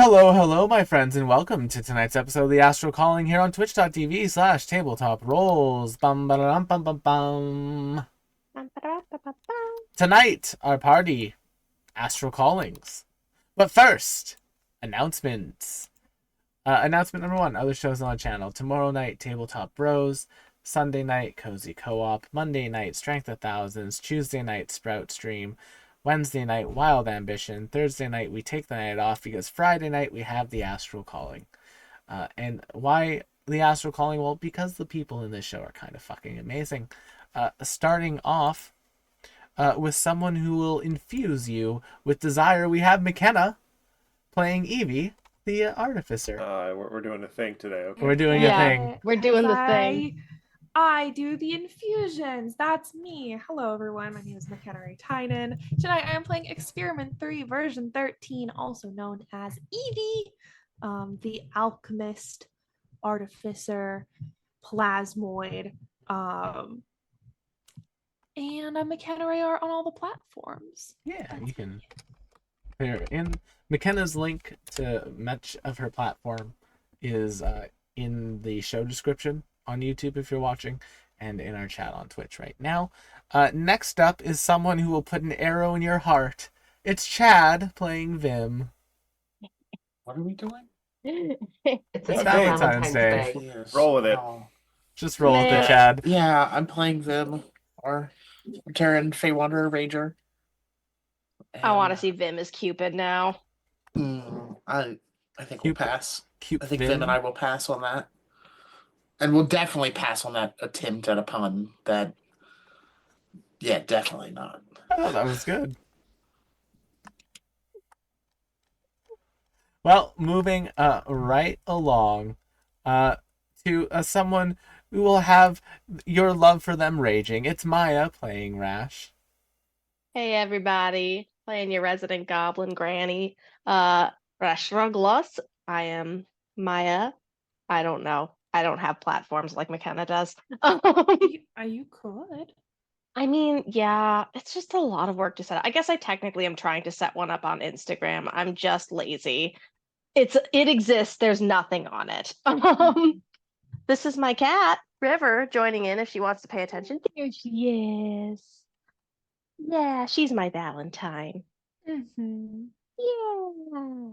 Hello, my friends, and welcome to tonight's episode of the Astral Calling here on twitch.tv/tabletop rolls. Bum, ba-da-dum, bum, bum, bum. Tonight, our party, Astral Callings. But first, announcements. Announcement number one, other shows on the channel. Tomorrow night, Tabletop Bros. Sunday night, Cozy Co-op. Monday night, Strength of Thousands. Tuesday night, Sprout Stream. Wednesday night, Wild Ambition. Thursday night, we take the night off because Friday night, we have the Astral Calling. And why the Astral Calling? Well, because the people in this show are kind of fucking amazing. Starting off with someone who will infuse you with desire, we have McKenna playing Evie, the Artificer. We're doing a thing today. Okay. We're doing a thing. We're doing the thing. I do the infusions. That's me. Hello, everyone. My name is McKenna Tynan. Tonight, I am playing Experiment 3, version 13, also known as Evie, the alchemist, artificer, plasmoid, and I'm McKenna on all the platforms. Yeah, you can. Here in McKenna's link to much of her platform is in the show description on YouTube if you're watching, and in our chat on Twitch right now. Next up is someone who will put an arrow in your heart. It's Chad playing Vim. What are we doing? It's Valentine's Day. Yes. Roll with it. Just roll with it, Chad. Yeah, I'm playing Vim, or Terran Fey Wanderer Ranger. I want to see Vim as Cupid now. I think we'll pass. Cute I think Vim and I will pass on that. And we'll definitely pass on that attempt at a pun. That, yeah, definitely not. Oh, that was good. Well, moving right along to someone who will have your love for them raging. It's Maya playing Rash. Hey everybody, playing your resident goblin granny. Rashruglos. I am Maya. I don't know. I don't have platforms like McKenna does. You could. I mean, yeah, it's just a lot of work to set up. I guess I technically am trying to set one up on Instagram. I'm just lazy. It exists. There's nothing on it. This is my cat, River, joining in if she wants to pay attention. There she is. Yeah, she's my Valentine. Mm-hmm. Yeah.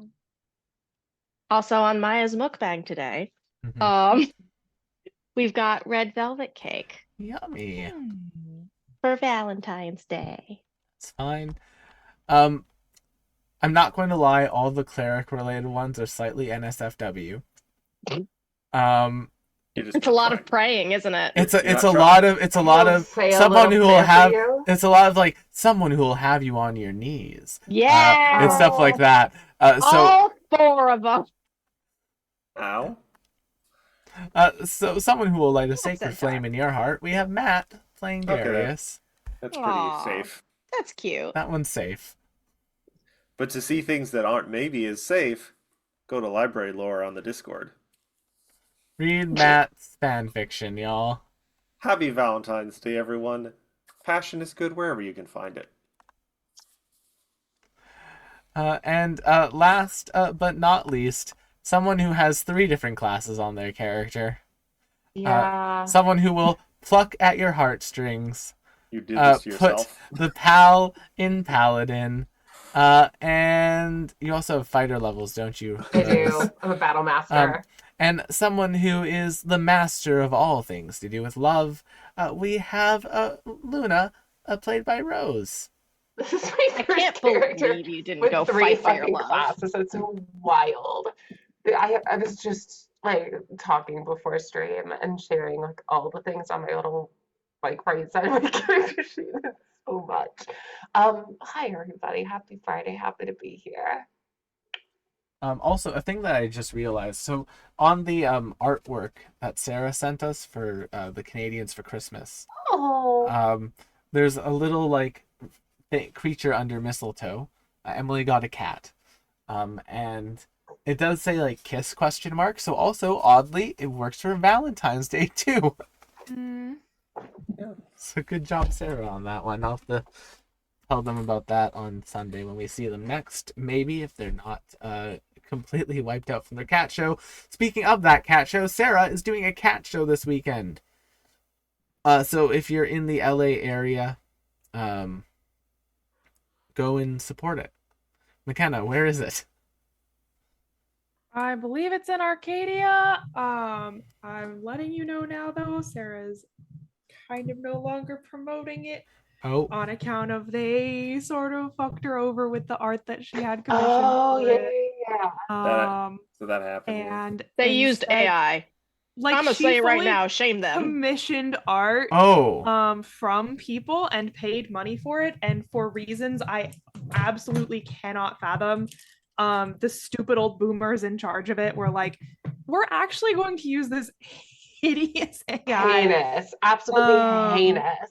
Also on Maya's mukbang today, Mhm. we've got red velvet cake Yummy. for Valentine's Day. It's fine. I'm not going to lie, all the cleric related ones are slightly NSFW. It's a lot of praying, isn't it? It's a lot of someone who will have like someone who will have you on your knees. Yeah. And stuff like that. All four of them. Ow. So someone who will light a sacred flame in your heart. We have Matt playing Okay, Darius. That's pretty Aw. safe. That's cute. That one's safe. But to see things that aren't maybe as safe, go to library lore on the Discord. Read Matt's fan fiction, y'all. Happy Valentine's Day, everyone. Passion is good wherever you can find it. And last but not least, someone who has 3 different classes on their character. Yeah. Someone who will pluck at your heartstrings. You did this to Put yourself. the pal in paladin. And you also have fighter levels, don't you? I do. I'm a battle master. And someone who is the master of all things to do with love. We have Luna, played by Rose. This is my I first can't character believe you didn't with go 3 fight for your fucking love. classes. It's wild. I was just like talking before stream and sharing like all the things on my little like right side of my character sheet. It's so much. Hi everybody. Happy Friday. Happy to be here. Also, a thing that I just realized. So on the artwork that Sarah sent us for the Canadians for Christmas, Oh. there's a little like creature under mistletoe. Emily got a cat, and it does say like kiss question mark. So also oddly, it works for Valentine's Day too. Yeah. So good job, Sarah, on that one. I'll have to tell them about that on Sunday when we see them next. Maybe if they're not completely wiped out from their cat show. Speaking of that cat show, Sarah is doing a cat show this weekend. So if you're in the LA area, go and support it. McKenna, where is it? I believe it's in Arcadia. I'm letting you know now, though. Sarah's kind of no longer promoting it Oh, on account of they sort of fucked her over with the art that she had commissioned. Oh, for yeah, it. yeah, yeah. So that happened. Yeah. And They used instead- AI. Like, I'm gonna she say it right fully now, shame them. commissioned art from people and paid money for it, and for reasons I absolutely cannot fathom, the stupid old boomers in charge of it were like, we're actually going to use this hideous AI. Heinous. Absolutely heinous.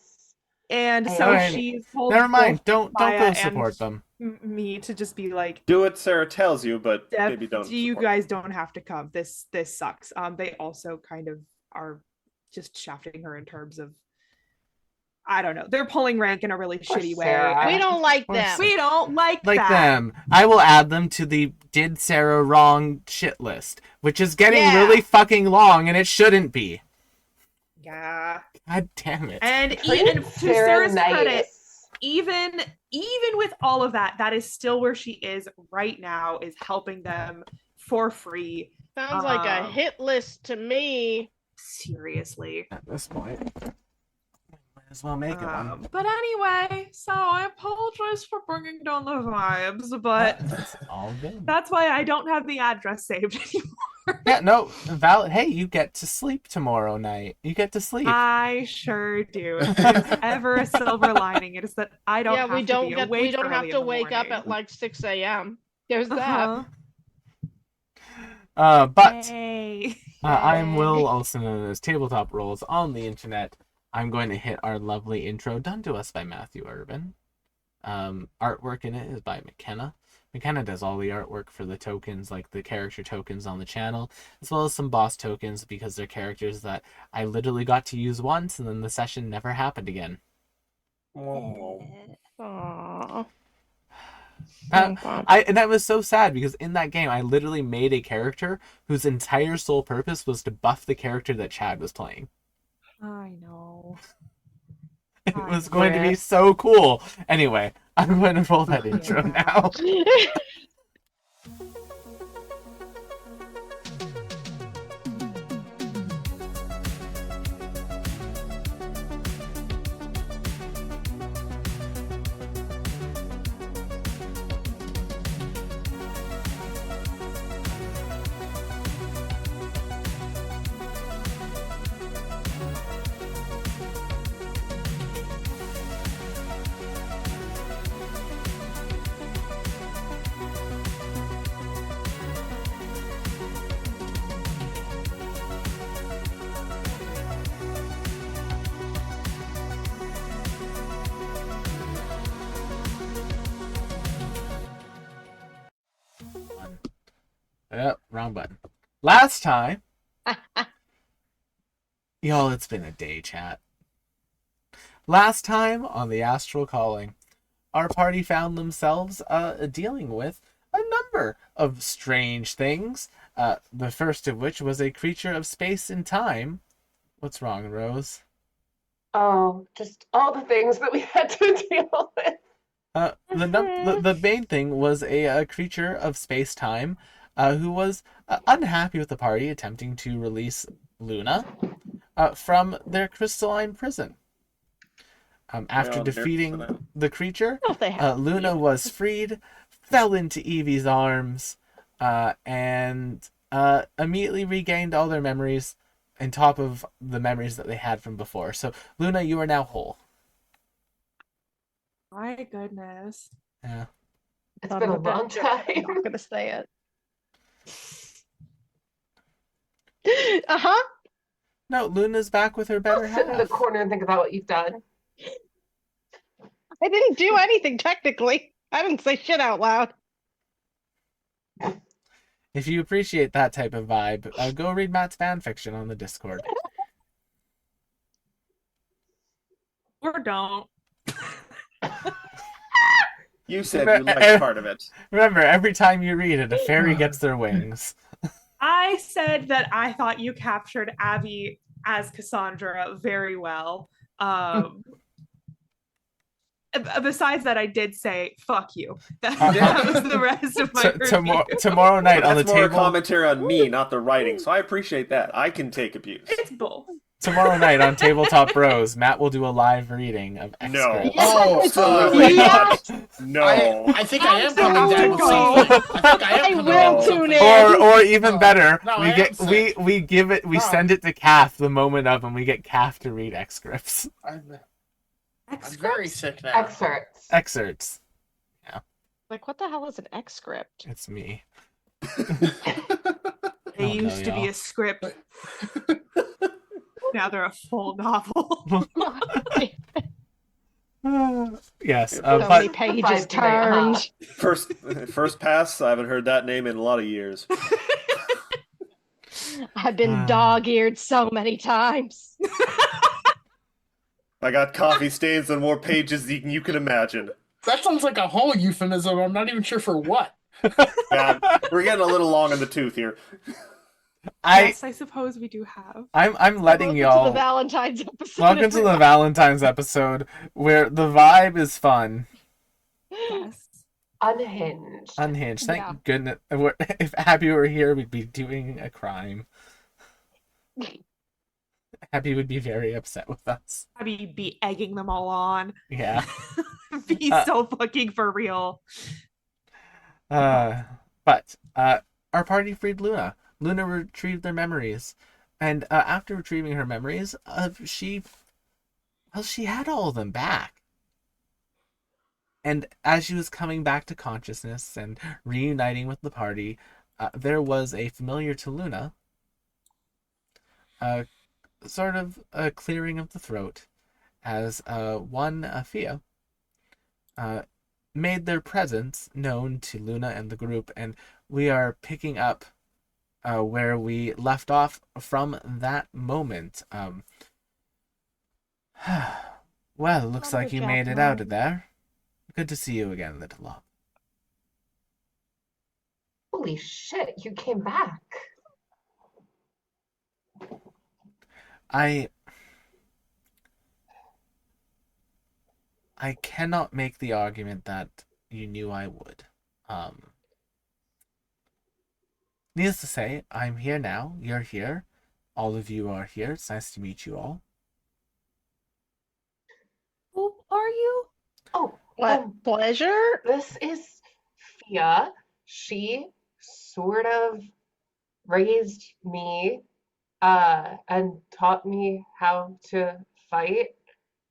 And Hey, so alright. she's told Never mind. both Don't Maya go and support them. me to just be like, Do what Sarah tells you, but maybe don't. you support. guys don't have to come. This sucks. They also kind of are just shafting her in terms of, I don't know, they're pulling rank in a really Poor shitty way. Sarah. We don't like Or them. We don't like that. them. I will add them to the did Sarah wrong shit list, which is getting Yeah. really fucking long, and it shouldn't be. Yeah. God damn it. And Treat even to Sarah Sarah's nice. credit, even with all of that, that is still where she is right now, is helping them for free. Sounds like a hit list to me. Seriously. At this point, might as well make it one. But anyway, so I apologize for bringing down the vibes, but That's all good. that's why I don't have the address saved anymore. Yeah, no, valid. Hey, you get to sleep tomorrow night. You get to sleep. I sure do. If there's ever a silver lining, it is that I don't have we don't to be get awake we don't have early to in the wake up morning. at like 6 a.m. There's that. Uh-huh. But Yay. I am Will, also known as Tabletop Rolls on the internet. I'm going to hit our lovely intro done to us by Matthew Urban. Artwork in it is by McKenna. McKenna does all the artwork for the tokens, like the character tokens on the channel, as well as some boss tokens, because they're characters that I literally got to use once and then the session never happened again. Aww. And that was so sad because in that game I literally made a character whose entire sole purpose was to buff the character that Chad was playing. I know. It was going to be so cool. Anyway, I'm going to roll that intro now. Yep, wrong button. Last time, y'all, it's been a day, chat. Last time on the Astral Calling, our party found themselves dealing with a number of strange things. The first of which was a creature of space and time. What's wrong, Rose? Oh, just all the things that we had to deal with. The main thing was a creature of space time who was unhappy with the party attempting to release Luna from their crystalline prison. After defeating the creature, Luna was freed, fell into Evie's arms, and immediately regained all their memories on top of the memories that they had from before. So, Luna, you are now whole. My goodness. Yeah. It's been a long time. I'm not gonna say it. Uh-huh. No, Luna's back with her better Sit in the half. corner and think about what you've done. I didn't do anything technically. I didn't say shit out loud. If you appreciate that type of vibe, go read Matt's fanfiction on the Discord. Or don't. You said you liked part of it. Remember, every time you read it, a fairy gets their wings. I said that I thought you captured Abby as Cassandra very well. Besides that, I did say "fuck you." That was the rest of my review. Tomorrow night But on the that's more a table. commentary on me, not the writing. So I appreciate that. I can take abuse. It's both. Tomorrow night on Tabletop Bros, Matt will do a live reading of No. excerpts. Oh, Absolutely not. No. I think I am coming down to see it. I think I am I coming will down to tune see in. it. Or even better, No, we I get am sick. we give it we No. send it to Kath the moment of, and we get Kath to read excerpts. I'm very sick now. Excerpts. Excerpts. Like, what the hell is an X script? It's me. They Oh, no, used to be y'all. a script. Now they're a full novel. Yes, So but many pages turned. First pass. I haven't heard that name in a lot of years. I've been dog-eared so many times. I got coffee stains on more pages than you can imagine. That sounds like a whole euphemism. I'm not even sure for what. Yeah, we're getting a little long in the tooth here. Yes, I suppose we do have. I'm letting Welcome to the y'all. Valentine's episode. Welcome to the Valentine's episode, where the vibe is fun. Yes. Unhinged. Unhinged. Thank Yeah. goodness. If Abby were here, we'd be doing a crime. Abby would be very upset with us. Abby be egging them all on. Yeah. Be so fucking for real. But our party freed Luna. Luna retrieved their memories, and after retrieving her memories, she had all of them back. And as she was coming back to consciousness and reuniting with the party, there was a familiar to Luna, sort of a clearing of the throat, as one Fia made their presence known to Luna and the group, and we are picking up where we left off from that moment. Well, looks like you made it out of there. Good to see you again, little love. Holy shit, you came back. I cannot make the argument that you knew I would. Needless to say, I'm here now. You're here. All of you are here. It's nice to meet you all. Who are you? Oh, What pleasure? this is Fia. She sort of raised me and taught me how to fight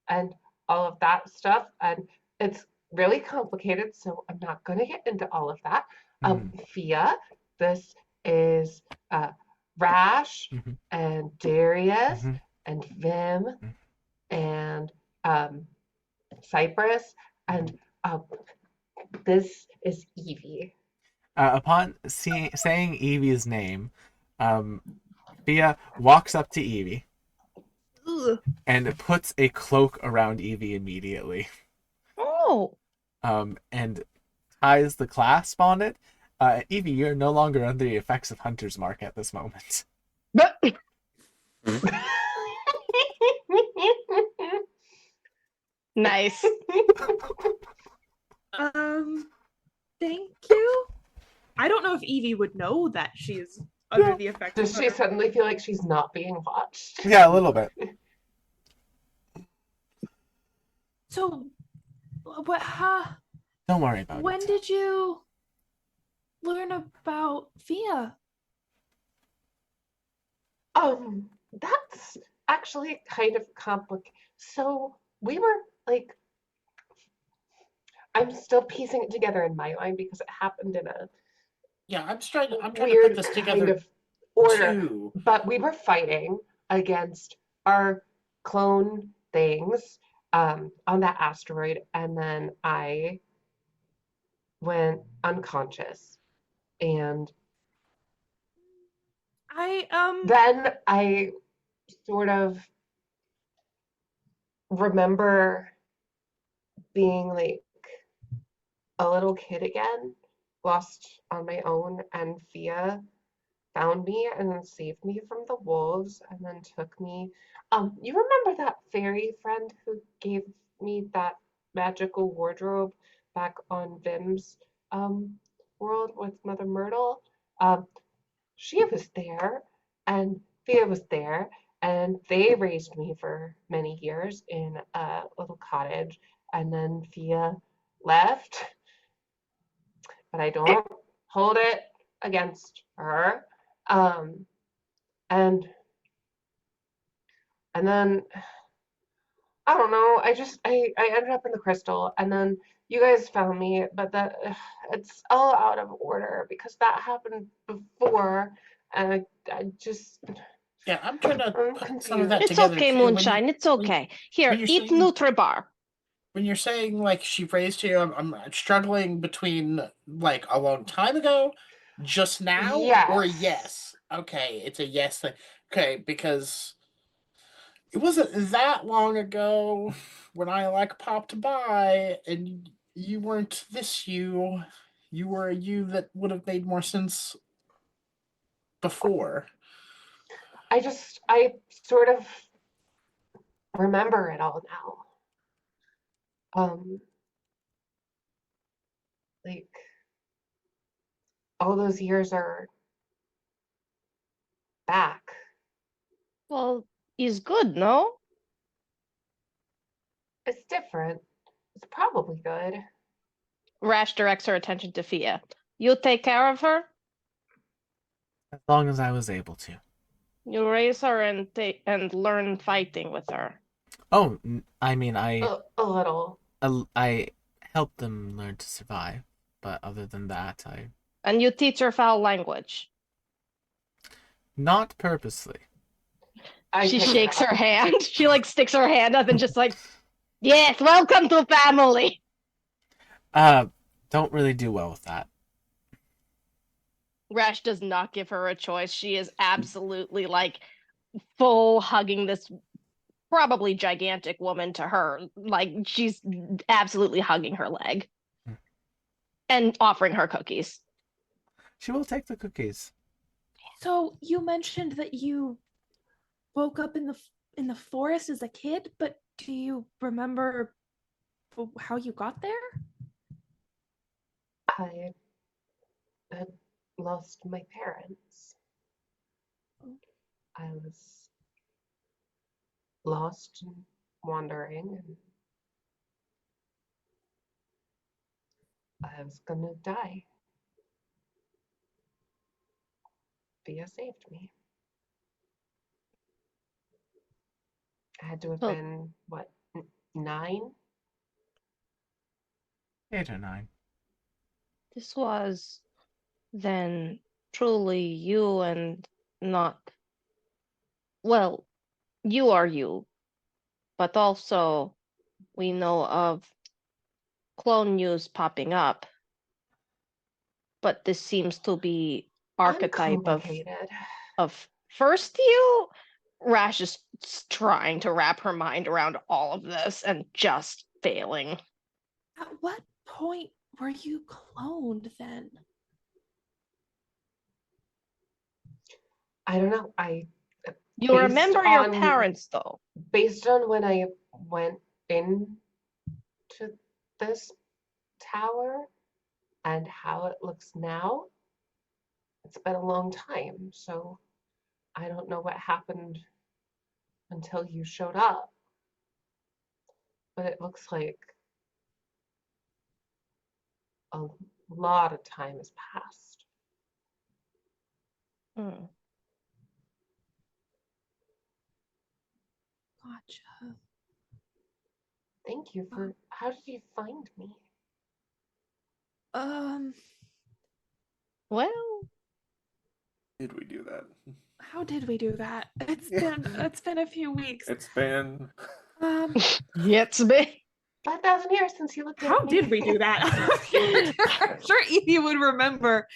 and all of that stuff. And it's really complicated, so I'm not going to get into all of that. Fia, this is Rash Mhm. and Darius Mhm. and Vim and Cypress, and this is Evie. Upon saying Evie's name, Fia walks up to Evie and puts a cloak around Evie immediately, Oh. and ties the clasp on it. Evie, you're no longer under the effects of Hunter's Mark at this moment. Nice. Thank you. I don't know if Evie would know that she's under the effect Does of she her. suddenly feel like she's not being watched? Yeah, a little bit. So, what? Don't worry about When it. did you learn about Fia? That's actually kind of complicated. So we were like, I'm still piecing it together in my mind because it happened in a Yeah, I'm trying to weird put this kind together of order. too. But we were fighting against our clone things on that asteroid, and then I went unconscious. And then I sort of remember being like a little kid again, lost on my own, and Fia found me and then saved me from the wolves and then took me. You remember that fairy friend who gave me that magical wardrobe back on Vim's world with Mother Myrtle? Um, she was there, and Fia was there, and they raised me for many years in a little cottage, and then Fia left, but I don't hold it against her. Um, and and then I don't know. I ended up in the crystal, and then you guys found me, but that it's all out of order because that happened before, and I just Yeah, I'm trying to I'm put some of that confused. It's together okay, too. Moonshine. It's okay. Here, you're eat saying Nutribar. when you're saying like she raised you, I'm struggling between like a long time ago, just now, or Yes. yes. Okay, it's a yes thing. Okay, because it wasn't that long ago when I like popped by and you weren't this you. You were a you that would have made more sense before. I sort of remember it all now. Like all those years are back. Well, is good, no? It's different. It's probably good. Rash directs her attention to Fia. You take care of her. As long as I was able to. You raise her and learn fighting with her. Oh, I mean, A little. I helped them learn to survive, but other than that, I And you teach her foul language. not purposely. She pick it shakes up. her hand. She like sticks her hand up and just like, yes, welcome to family. Don't really do well with that. Rash does not give her a choice. She is absolutely like full hugging this probably gigantic woman to her. Like she's absolutely hugging her leg and offering her cookies. She will take the cookies. So you mentioned that you woke up in the forest as a kid, but do you remember how you got there? I had lost my parents. I was lost and wandering, and I was gonna die. Thea saved me. I had to have So- been, what, 9? 8 or 9. This was then truly you and not, well, you are you, but also we know of clone news popping up, but this seems to be archetype Uncomplicated. of first you. Rash is trying to wrap her mind around all of this and just failing. At what point were you cloned then? I don't know. You Based remember your on- parents, though. Based on when I went into this tower and how it looks now, it's been a long time. So I don't know what happened until you showed up. But it looks like a lot of time has passed. Hmm. Gotcha. Thank you for. How did you find me? Well, Did we do that? How did we do that? Yeah. It's been a few weeks. It's been. Um, it's me. 5,000 years since you looked at how me. did we do that? I'm sure Evie would remember.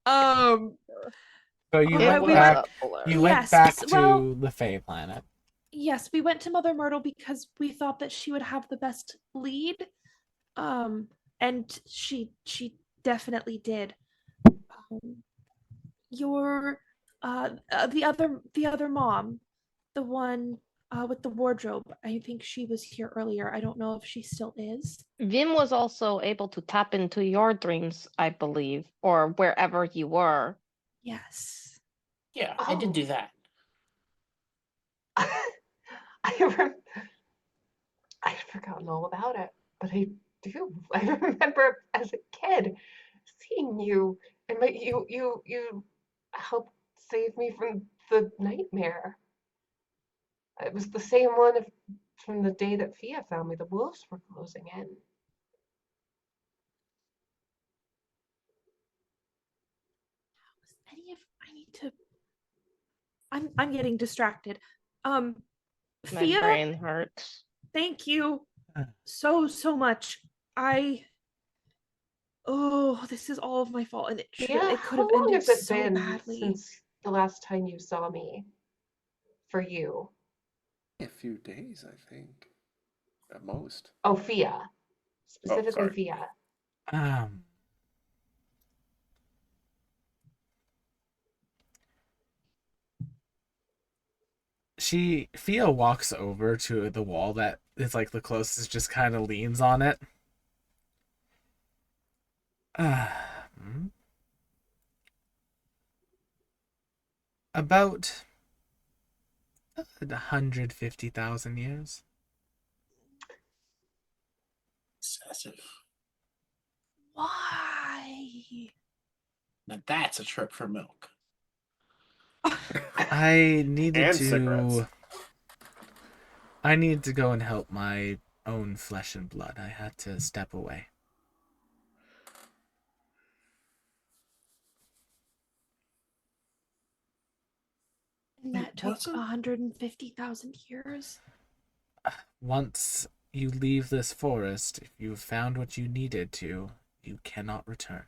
So you Oh, went we back. went- You went Yes, back well- to the Fae planet. Yes, we went to Mother Myrtle because we thought that she would have the best lead. and she definitely did. Your the other mom, the one with the wardrobe. I think she was here earlier. I don't know if she still is. Vim was also able to tap into your dreams, I believe, or wherever you were. Yes. Yeah, I did do that. I I'd forgotten all about it, but I do. I remember as a kid seeing you, and you helped save me from the nightmare. It was the same one from the day that Fia found me. The wolves were closing in. Any of I need to. I'm getting distracted. Um, My Fia, brain hurts. thank you so much. This is all of my fault, and Yeah, it could how have long ended has it so been badly. since the last time you saw me? For you? A few days, I think, at most. Oh, Fia. Oh, Specifically sorry. Fia. Um, Fia walks over to the wall that is like the closest, just kind of leans on it. About 150,000 years. Excessive. Why? Now that's a trip for milk. I needed And to. cigarettes. I needed to go and help my own flesh and blood. I had to step away. And It that took wasn't 150,000 years. Once you leave this forest, if you've found what you needed to, you cannot return.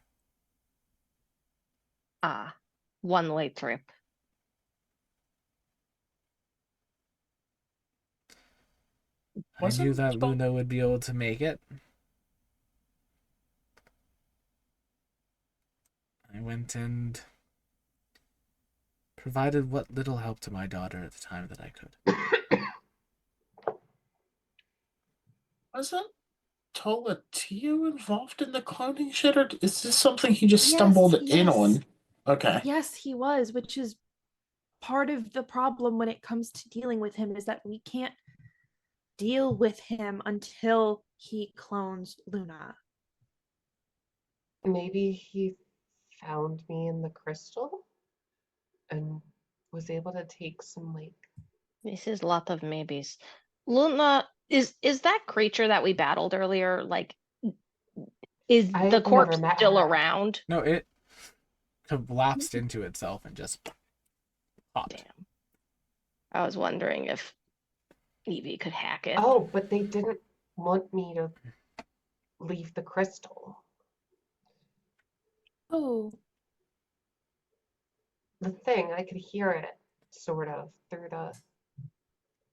Ah, one-way trip. I knew that wasn't Luna would be able to make it. I went and provided what little help to my daughter at the time that I could. wasn't Tolatio involved in the cloning shit, or is this something he just Yes, stumbled in yes. on? Okay. Yes, he was, which is part of the problem when it comes to dealing with him is that we can't deal with him until he clones Luna. Maybe he found me in the crystal and was able to take some like This is a lot of maybes. Luna, is that creature that we battled earlier, like, is the I've never corpse met still her. around? No, it collapsed into itself and just popped. Damn. I was wondering if Evie could hack it. Oh, but they didn't want me to leave the crystal. Oh, The thing, I could hear it sort of through the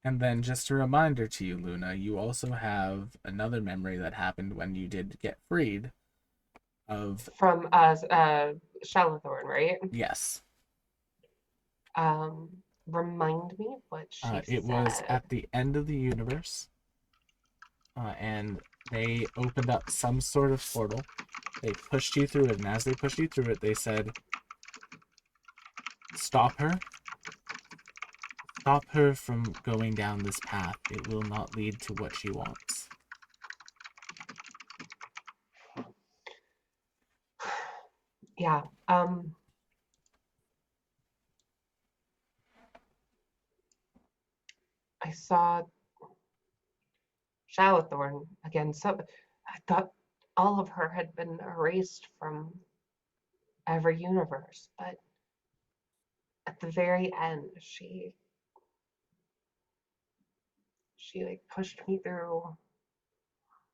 And then just a reminder to you, Luna, you also have another memory that happened when you did get freed of... from Shallowthorn, right? Yes. Remind me what she It was said. at the end of the universe. And they opened up some sort of portal. They pushed you through it, and as they pushed you through it, they said, stop her. Stop her from going down this path. It will not lead to what she wants. Yeah. I saw Shallowthorn again. So I thought all of her had been erased from every universe, but at the very end, she like pushed me through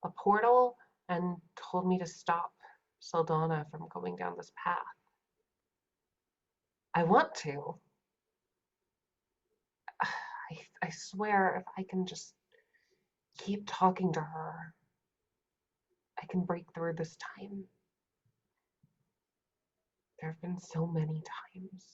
a portal and told me to stop Saldana from going down this path. I want to. I swear, if I can just keep talking to her, I can break through this time. There have been so many times.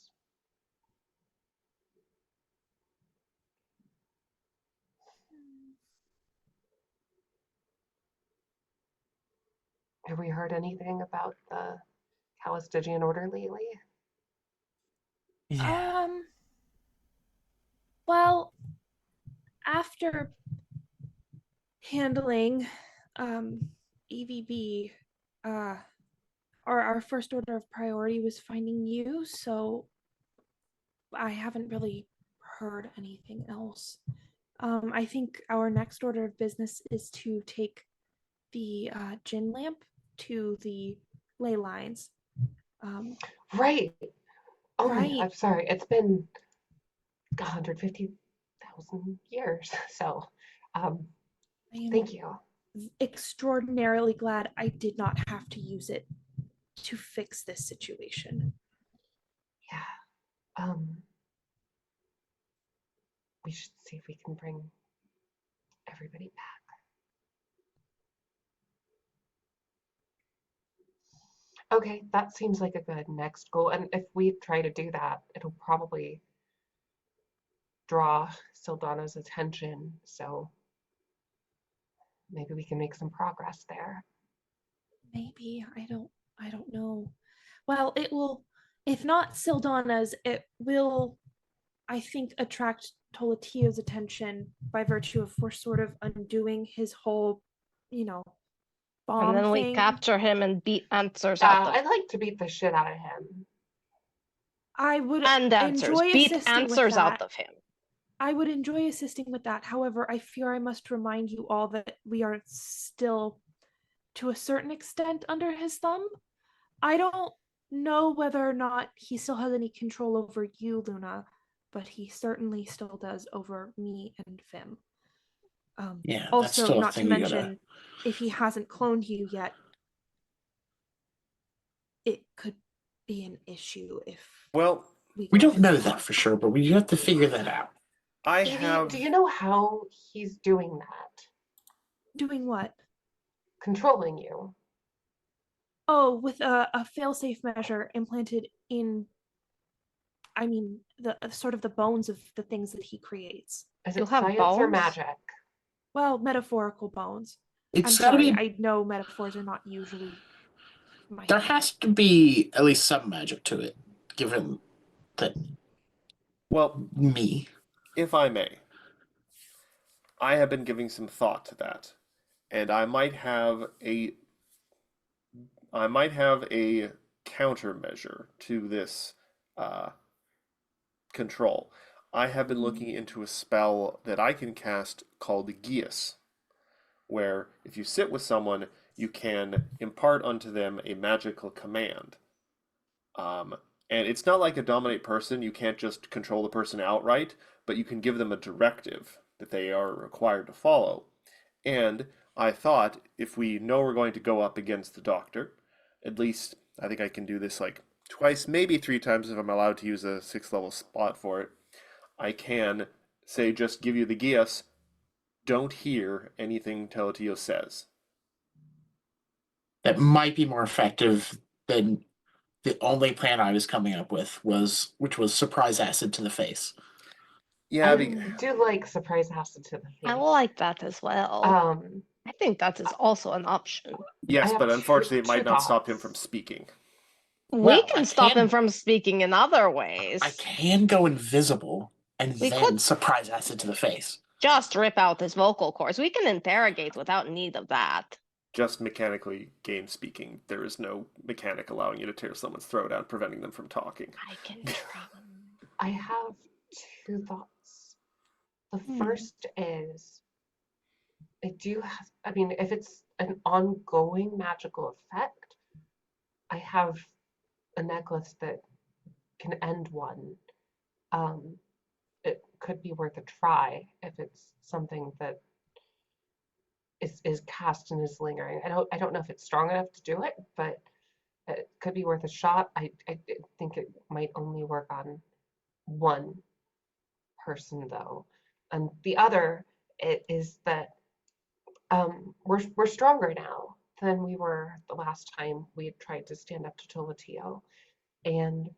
Have we heard anything about the Calistigian Order lately? Yeah. Well, after handling EVB, our first order of priority was finding you, so I haven't really heard anything else. I think our next order of business is to take the gin lamp to the ley lines. Right. Oh Right. I'm sorry. It's been 150,000 years. So, thank you. Extraordinarily glad I did not have to use it to fix this situation. Yeah. We should see if we can bring everybody back. Okay, that seems like a good next goal. And if we try to do that, it'll probably draw Sildana's attention. So maybe we can make some progress there. Maybe. I don't know. Well, it will, if not Sildana's, it will, I think, attract Tolatia's attention by virtue of we're sort of undoing his whole, bomb And then we thing. capture him and beat answers out of I'd like to beat the shit out of him. I would and answers. enjoy Beat assisting with answers out that. of him. I would enjoy assisting with that. However, I fear I must remind you all that we are still, to a certain extent, under his thumb. I don't know whether or not he still has any control over you, Luna, but he certainly still does over me and Vim. Yeah, that's Also, still a not to thing we mention, gotta. if he hasn't cloned you yet, it could be an issue if Well, We go don't ahead know and that clone for him. sure, but we have to figure that out. I Evie, have. do you know how he's doing that? Doing what? Controlling you. Oh, with a fail-safe measure implanted in, the sort of the bones of the things that he creates. Is You it have science or bones? magic? Well, metaphorical bones. I'm It's gotta sorry, be. I know metaphors are not usually my There thing. has to be at least some magic to it, given that Well, me. if I may, I have been giving some thought to that, and I might have a countermeasure to this uh, control. I have been looking into a spell that I can cast called Geas, where if you sit with someone, you can impart unto them a magical command. Um, and it's not like a dominate person, you can't just control the person outright, but you can give them a directive that they are required to follow. And I thought if we know we're going to go up against the doctor, at least I think I can do this like twice, maybe 3 times if I'm allowed to use a 6th level spot for it. I can say just give you the Geas, don't hear anything Teletio says. That might be more effective than the only plan I was coming up with which was surprise acid to the face. Yeah, I do like surprise acid to the face. I like that as well. I think that is also an option. yes, have but unfortunately it might two not stop him thoughts. from speaking. We Well, can I stop him can- from speaking in other ways. I can go invisible and We then could- surprise acid to the face. Just rip out his vocal cords. We can interrogate without need of that. Just mechanically game speaking, there is no mechanic allowing you to tear someone's throat out, preventing them from talking. I can try. I have two thoughts. The first is if it's an ongoing magical effect, I have a necklace that can end one. It could be worth a try if it's something that is cast and is lingering. I don't know if it's strong enough to do it, but it could be worth a shot. I think it might only work on one person though, and the other is that we're stronger now than we were the last time we had tried to stand up to Tolatio. And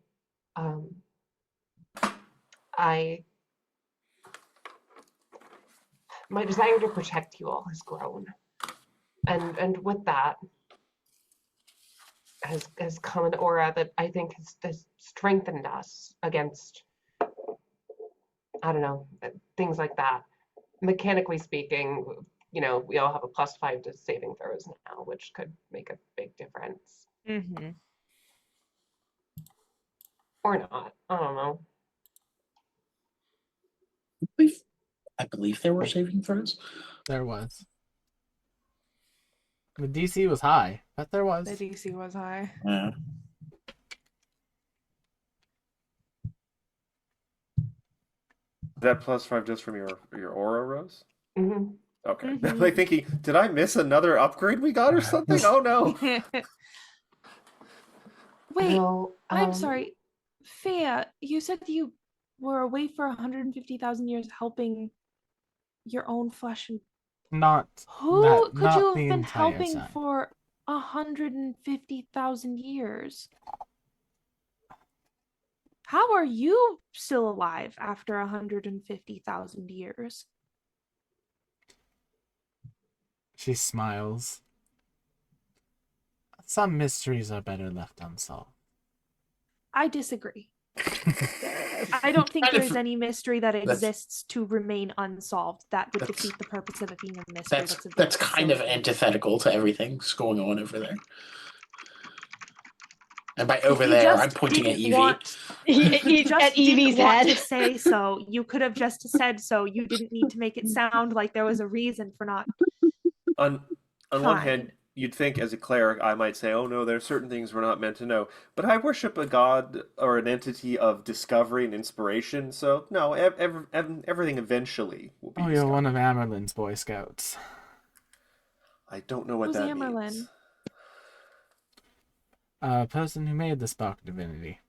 my desire to protect you all has grown. And with that has come an aura that I think has strengthened us against, I don't know, things like that. Mechanically speaking, you know, we all have a +5 to saving throws now, which could make a big difference. Mm-hmm. Or not. I don't know. I believe there were saving throws. There was. The DC was high, but there was. The DC was high. Yeah. That +5 just from your aura, Rose? Mm-hmm. Okay. Mhm. I'm like thinking, did I miss another upgrade we got or something? Oh no. Wait, No, I'm sorry. Fea, you said you were away for 150,000 years helping your own flesh and Not who that, could not you the have been entire helping side. for 150,000 years? How are you still alive after 150,000 years? She smiles. Some mysteries are better left unsolved. I disagree. I don't think Kind of- there's any mystery that that's- exists to remain unsolved that would That's- defeat the purpose of it being a mystery. That's a kind of silly- antithetical to everything that's going on over there. And by If over you there, just I'm pointing at didn't Evie. want- if you just At didn't Evie's want to head. say so, you could have just said so. You didn't need to make it sound like there was a reason for not. On one hand, Fine. you'd think as a cleric I might say, oh no, there are certain things we're not meant to know. But I worship a god or an entity of discovery and inspiration, so no, everything eventually will be Oh, you're discovered. one of Amerlin's Boy Scouts. I don't know what Who's that Amerlin? means. A person who made the Spark Divinity.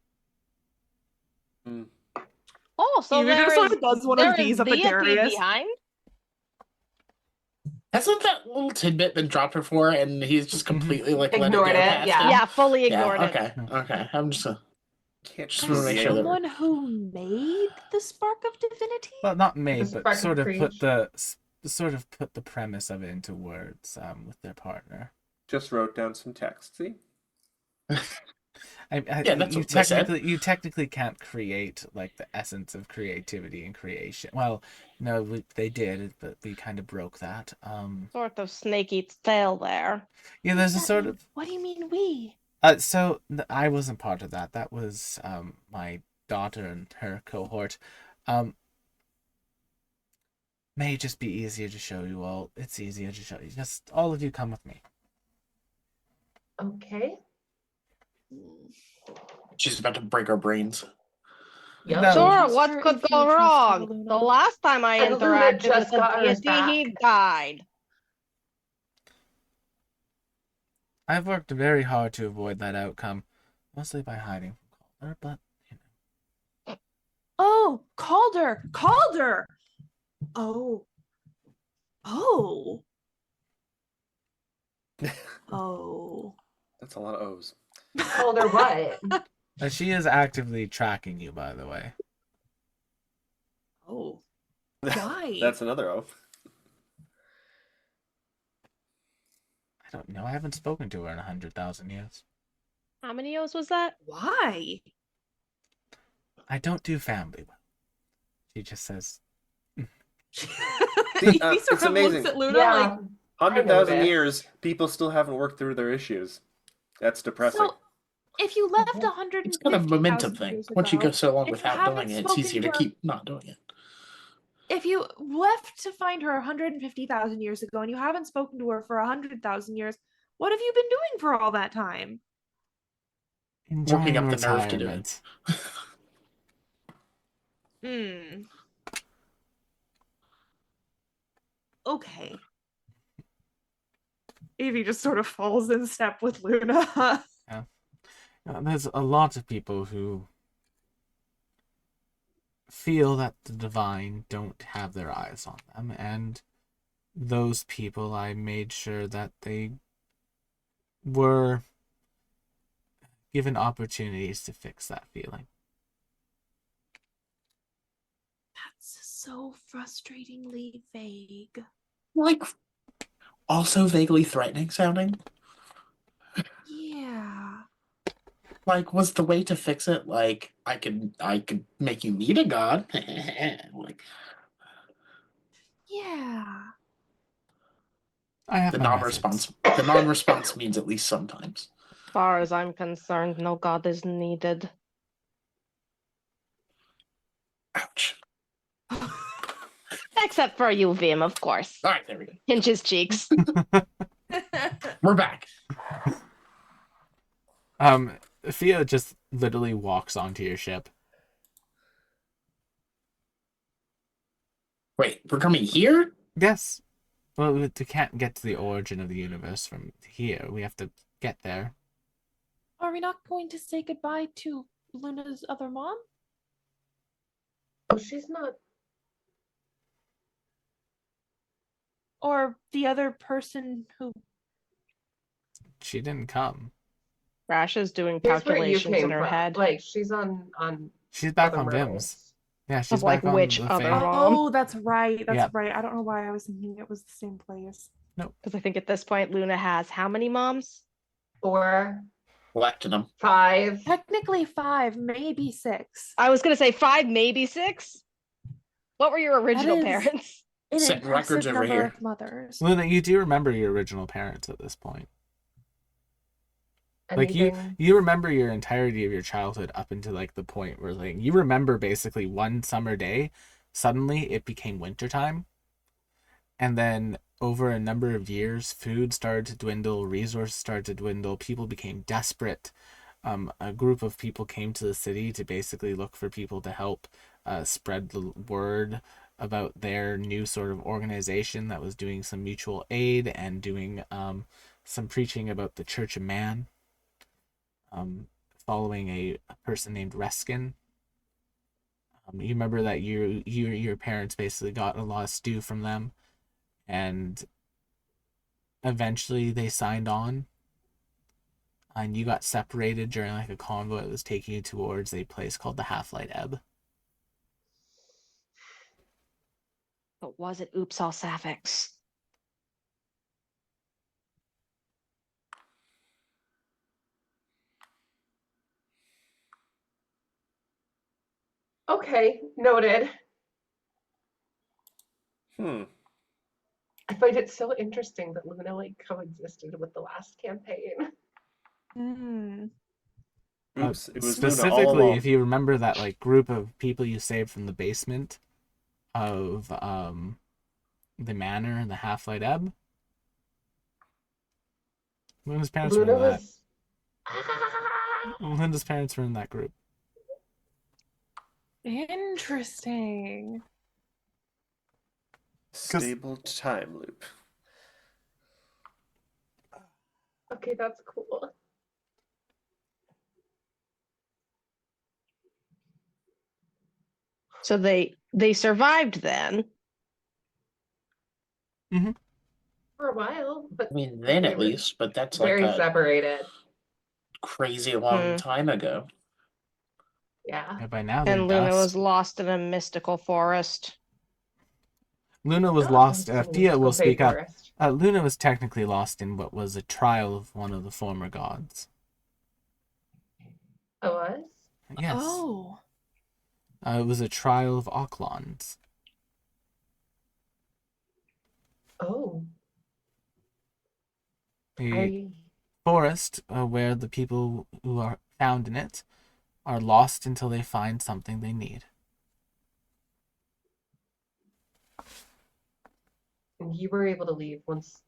Oh, so Evie there just is, sort of does one there of these is up at deity Darius. behind? Hasn't that little tidbit been dropped before, and he's just completely like let Ignored it go it, past yeah. him? Yeah, fully Yeah. ignored it. Okay. Okay. I'm just. Can't Just There's wanna make create- sure that- someone who made the spark of divinity? Well, not made, The but Spark of sort of put Creation. the premise of it into words with their partner. Just wrote down some text, see? Yeah, that's what they said. You technically can't create like the essence of creativity and creation. Well, no, they did, but we kind of broke that. Sort of snake eats tail there. Yeah, What there's does a that sort mean? of. What do you mean we? I wasn't part of that. That was my daughter and her cohort. May just be easier to show you all. It's easier to show you. Just all of you come with me. Okay. She's about to break our brains. Yep. No. Sure, Trust what her could if you go trust her, wrong? Luna. The last time I And Luna interacted just with got a hers deity, he back. died. I've worked very hard to avoid that outcome, mostly by hiding from Calder, but you know. Oh, Calder! Calder! Oh. Oh. Oh. That's a lot of O's. Called her what? She is actively tracking you, by the way. Oh. Why? That's another O. I don't know. I haven't spoken to her in 100,000 years. How many O's was that? Why? I don't do family well. She just says, See, He it's sort of amazing. looks at Luna Yeah. like, 100,000 noticed. years, people still haven't worked through their issues. That's depressing. so if you left It's 150,000 kind of a momentum thing. years Once you ago, go so long if you without haven't doing it, it's spoken easier to to her- keep not doing it. if you left to find her 150,000 years ago and you haven't spoken to her for 100,000 years, what have you been doing for all that time? enjoying up the nerve to do retirement. Hmm. Okay. Evie just sort of falls in step with Luna. There's a lot of people who feel that the divine don't have their eyes on them, and those people I made sure that they were given opportunities to fix that feeling. That's so frustratingly vague. Like, also vaguely threatening sounding. Yeah. Like, was the way to fix it like I could make you meet a god? Like Yeah. I have the my non-response. methods. The non-response means at least sometimes. As far as I'm concerned, no god is needed. Ouch. Except for you, Vim, of course. All right, there we go. Pinch his cheeks. We're back. Thea just literally walks onto your ship. Wait, we're coming here? Yes. Well, we can't get to the origin of the universe from here. We have to get there. Are we not going to say goodbye to Luna's other mom? Oh, she's not. Or the other person who... She didn't come. Rasha's doing Here's where you calculations came in her from. head Like, she's on She's back other on Vim's. realms. Yeah, she's of like back on which the other Fae. mom. Oh, that's right. That's Yep. right. I don't know why I was thinking it was the same place. Because I think at this point Luna has how many moms? 4, Platinum. 5. Technically 5, maybe 6. I was gonna say 5, maybe 6. What were your original is- parents? An Setting records impressive over number here. of mothers. Luna, you do remember your original parents at this point. Like Anything. you remember your entirety of your childhood up until like the point where like you remember basically one summer day, suddenly it became wintertime. And then over a number of years, food started to dwindle, resources started to dwindle, people became desperate. A group of people came to the city to basically look for people to help spread the word about their new sort of organization that was doing some mutual aid and doing some preaching about the Church of Man, following a person named Reskin. You remember that your parents basically got a lot of stew from them, and eventually they signed on, and you got separated during like a convoy that was taking you towards a place called the Half-Light Ebb. But was it Oops All Sapphics? Okay, noted. I find it so interesting that Luna like coexisted with the last campaign. Hmm. Oops, it was Luna all Specifically, along. if you remember that like group of people you saved from the basement of the manor and the Half-Light Ebb, Luna's parents Luna were in was. that. Linda's parents were in that group. Interesting. Stable time loop. Okay, that's cool. So they survived then. For a while, but I mean, then they at were least, but that's like very a separated. crazy long time ago. Yeah. Yeah, by now they're And Luna dust. was lost in a mystical forest. Luna was Oh, lost. it's a Thea will mystical speak up. forest. Luna was technically lost in what was a trial of one of the former gods. It was? Yes. Oh. It was a trial of Aucklons. Oh. A forest where the people who are found in it are lost until they find something they need. And you were able to leave once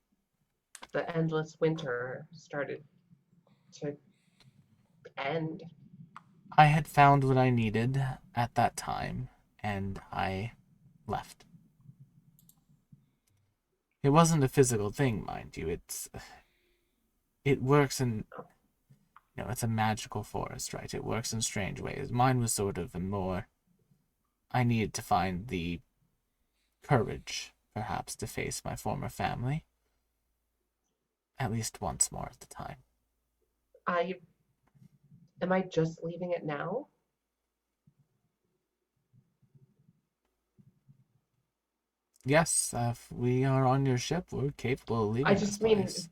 the endless winter started to end. I had found what I needed at that time, and I left. It wasn't a physical thing, mind you. It works in, it's a magical forest, right? It works in strange ways. Mine was sort of a more, I needed to find the courage, perhaps, to face my former family. At least once more at the time. Am I just leaving it now? Yes, if we are on your ship, we're capable of leaving I this just mean place.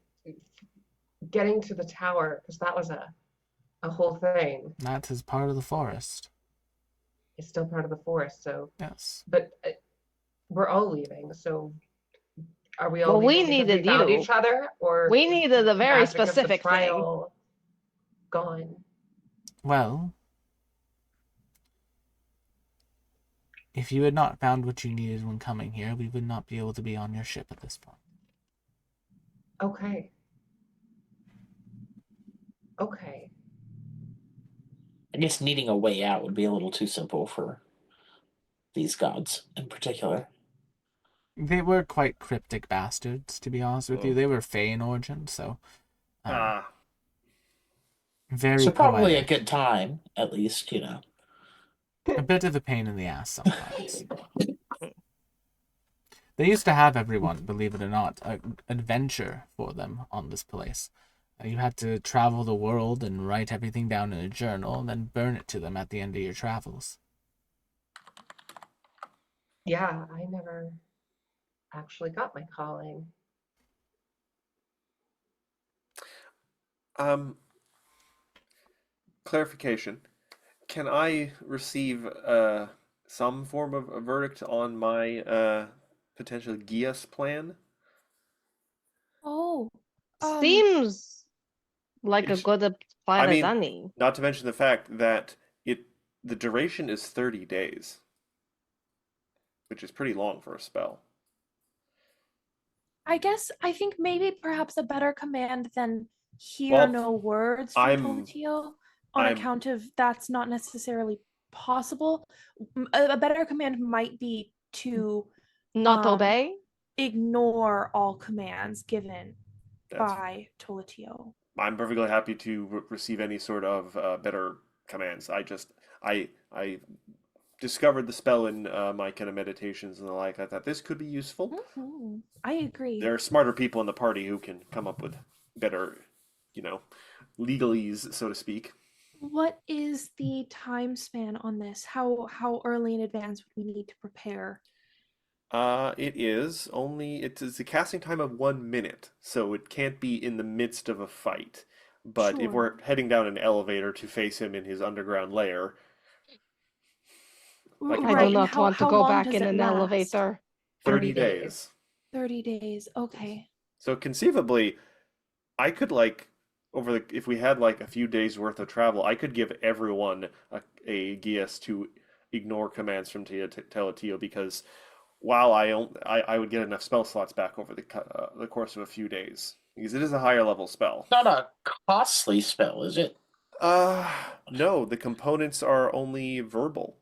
getting to the tower, because that was a whole thing. That is part of the forest. It's still part of the forest, so. Yes. But we're all leaving, so are we all Well, we leaving because we needed found you. each other, or We needed a very magic of the specific thing. trial gone? Well, if you had not found what you needed when coming here, we would not be able to be on your ship at this point. Okay. Okay. I guess needing a way out would be a little too simple for these gods in particular. They were quite cryptic bastards, to be honest with you. They were Fey in origin, so very So probably poetic. a good time, at least, you know. A bit of a pain in the ass sometimes. They used to have everyone, believe it or not, an adventure for them on this place. You had to travel the world and write everything down in a journal and then burn it to them at the end of your travels. Yeah, I never actually got my calling. Clarification. Can I receive some form of a verdict on my potential Gias plan? Oh, Seems like a It's- good plan I as mean, any. not to mention the fact that the duration is 30 days, which is pretty long for a spell. I guess I think maybe perhaps a better command than hear Well, no words from I'm- Tolatio, on I'm- account of that's not necessarily possible. A better command might be to Not obey? ignore all commands given That's- by Tolatio. I'm perfectly happy to receive any sort of better commands. I discovered the spell in my kind of meditations and the like. I thought this could be useful. I agree. There are smarter people in the party who can come up with better, legalese, so to speak. What is the time span on this? How early in advance would we need to prepare? It's a casting time of 1 minute, so it can't be in the midst of a fight. But if Sure. we're heading down an elevator to face him in his underground lair, I Right, do and not want to how go long back does in it an last? elevator. 30 30 days. 30 days. Okay. So conceivably, I could if we had like a few days worth of travel, I could give everyone a GS to ignore commands from Teletio because while I would get enough spell slots back over the course of a few days because it is a higher level spell. It's not a costly spell, is it? No, the components are only verbal.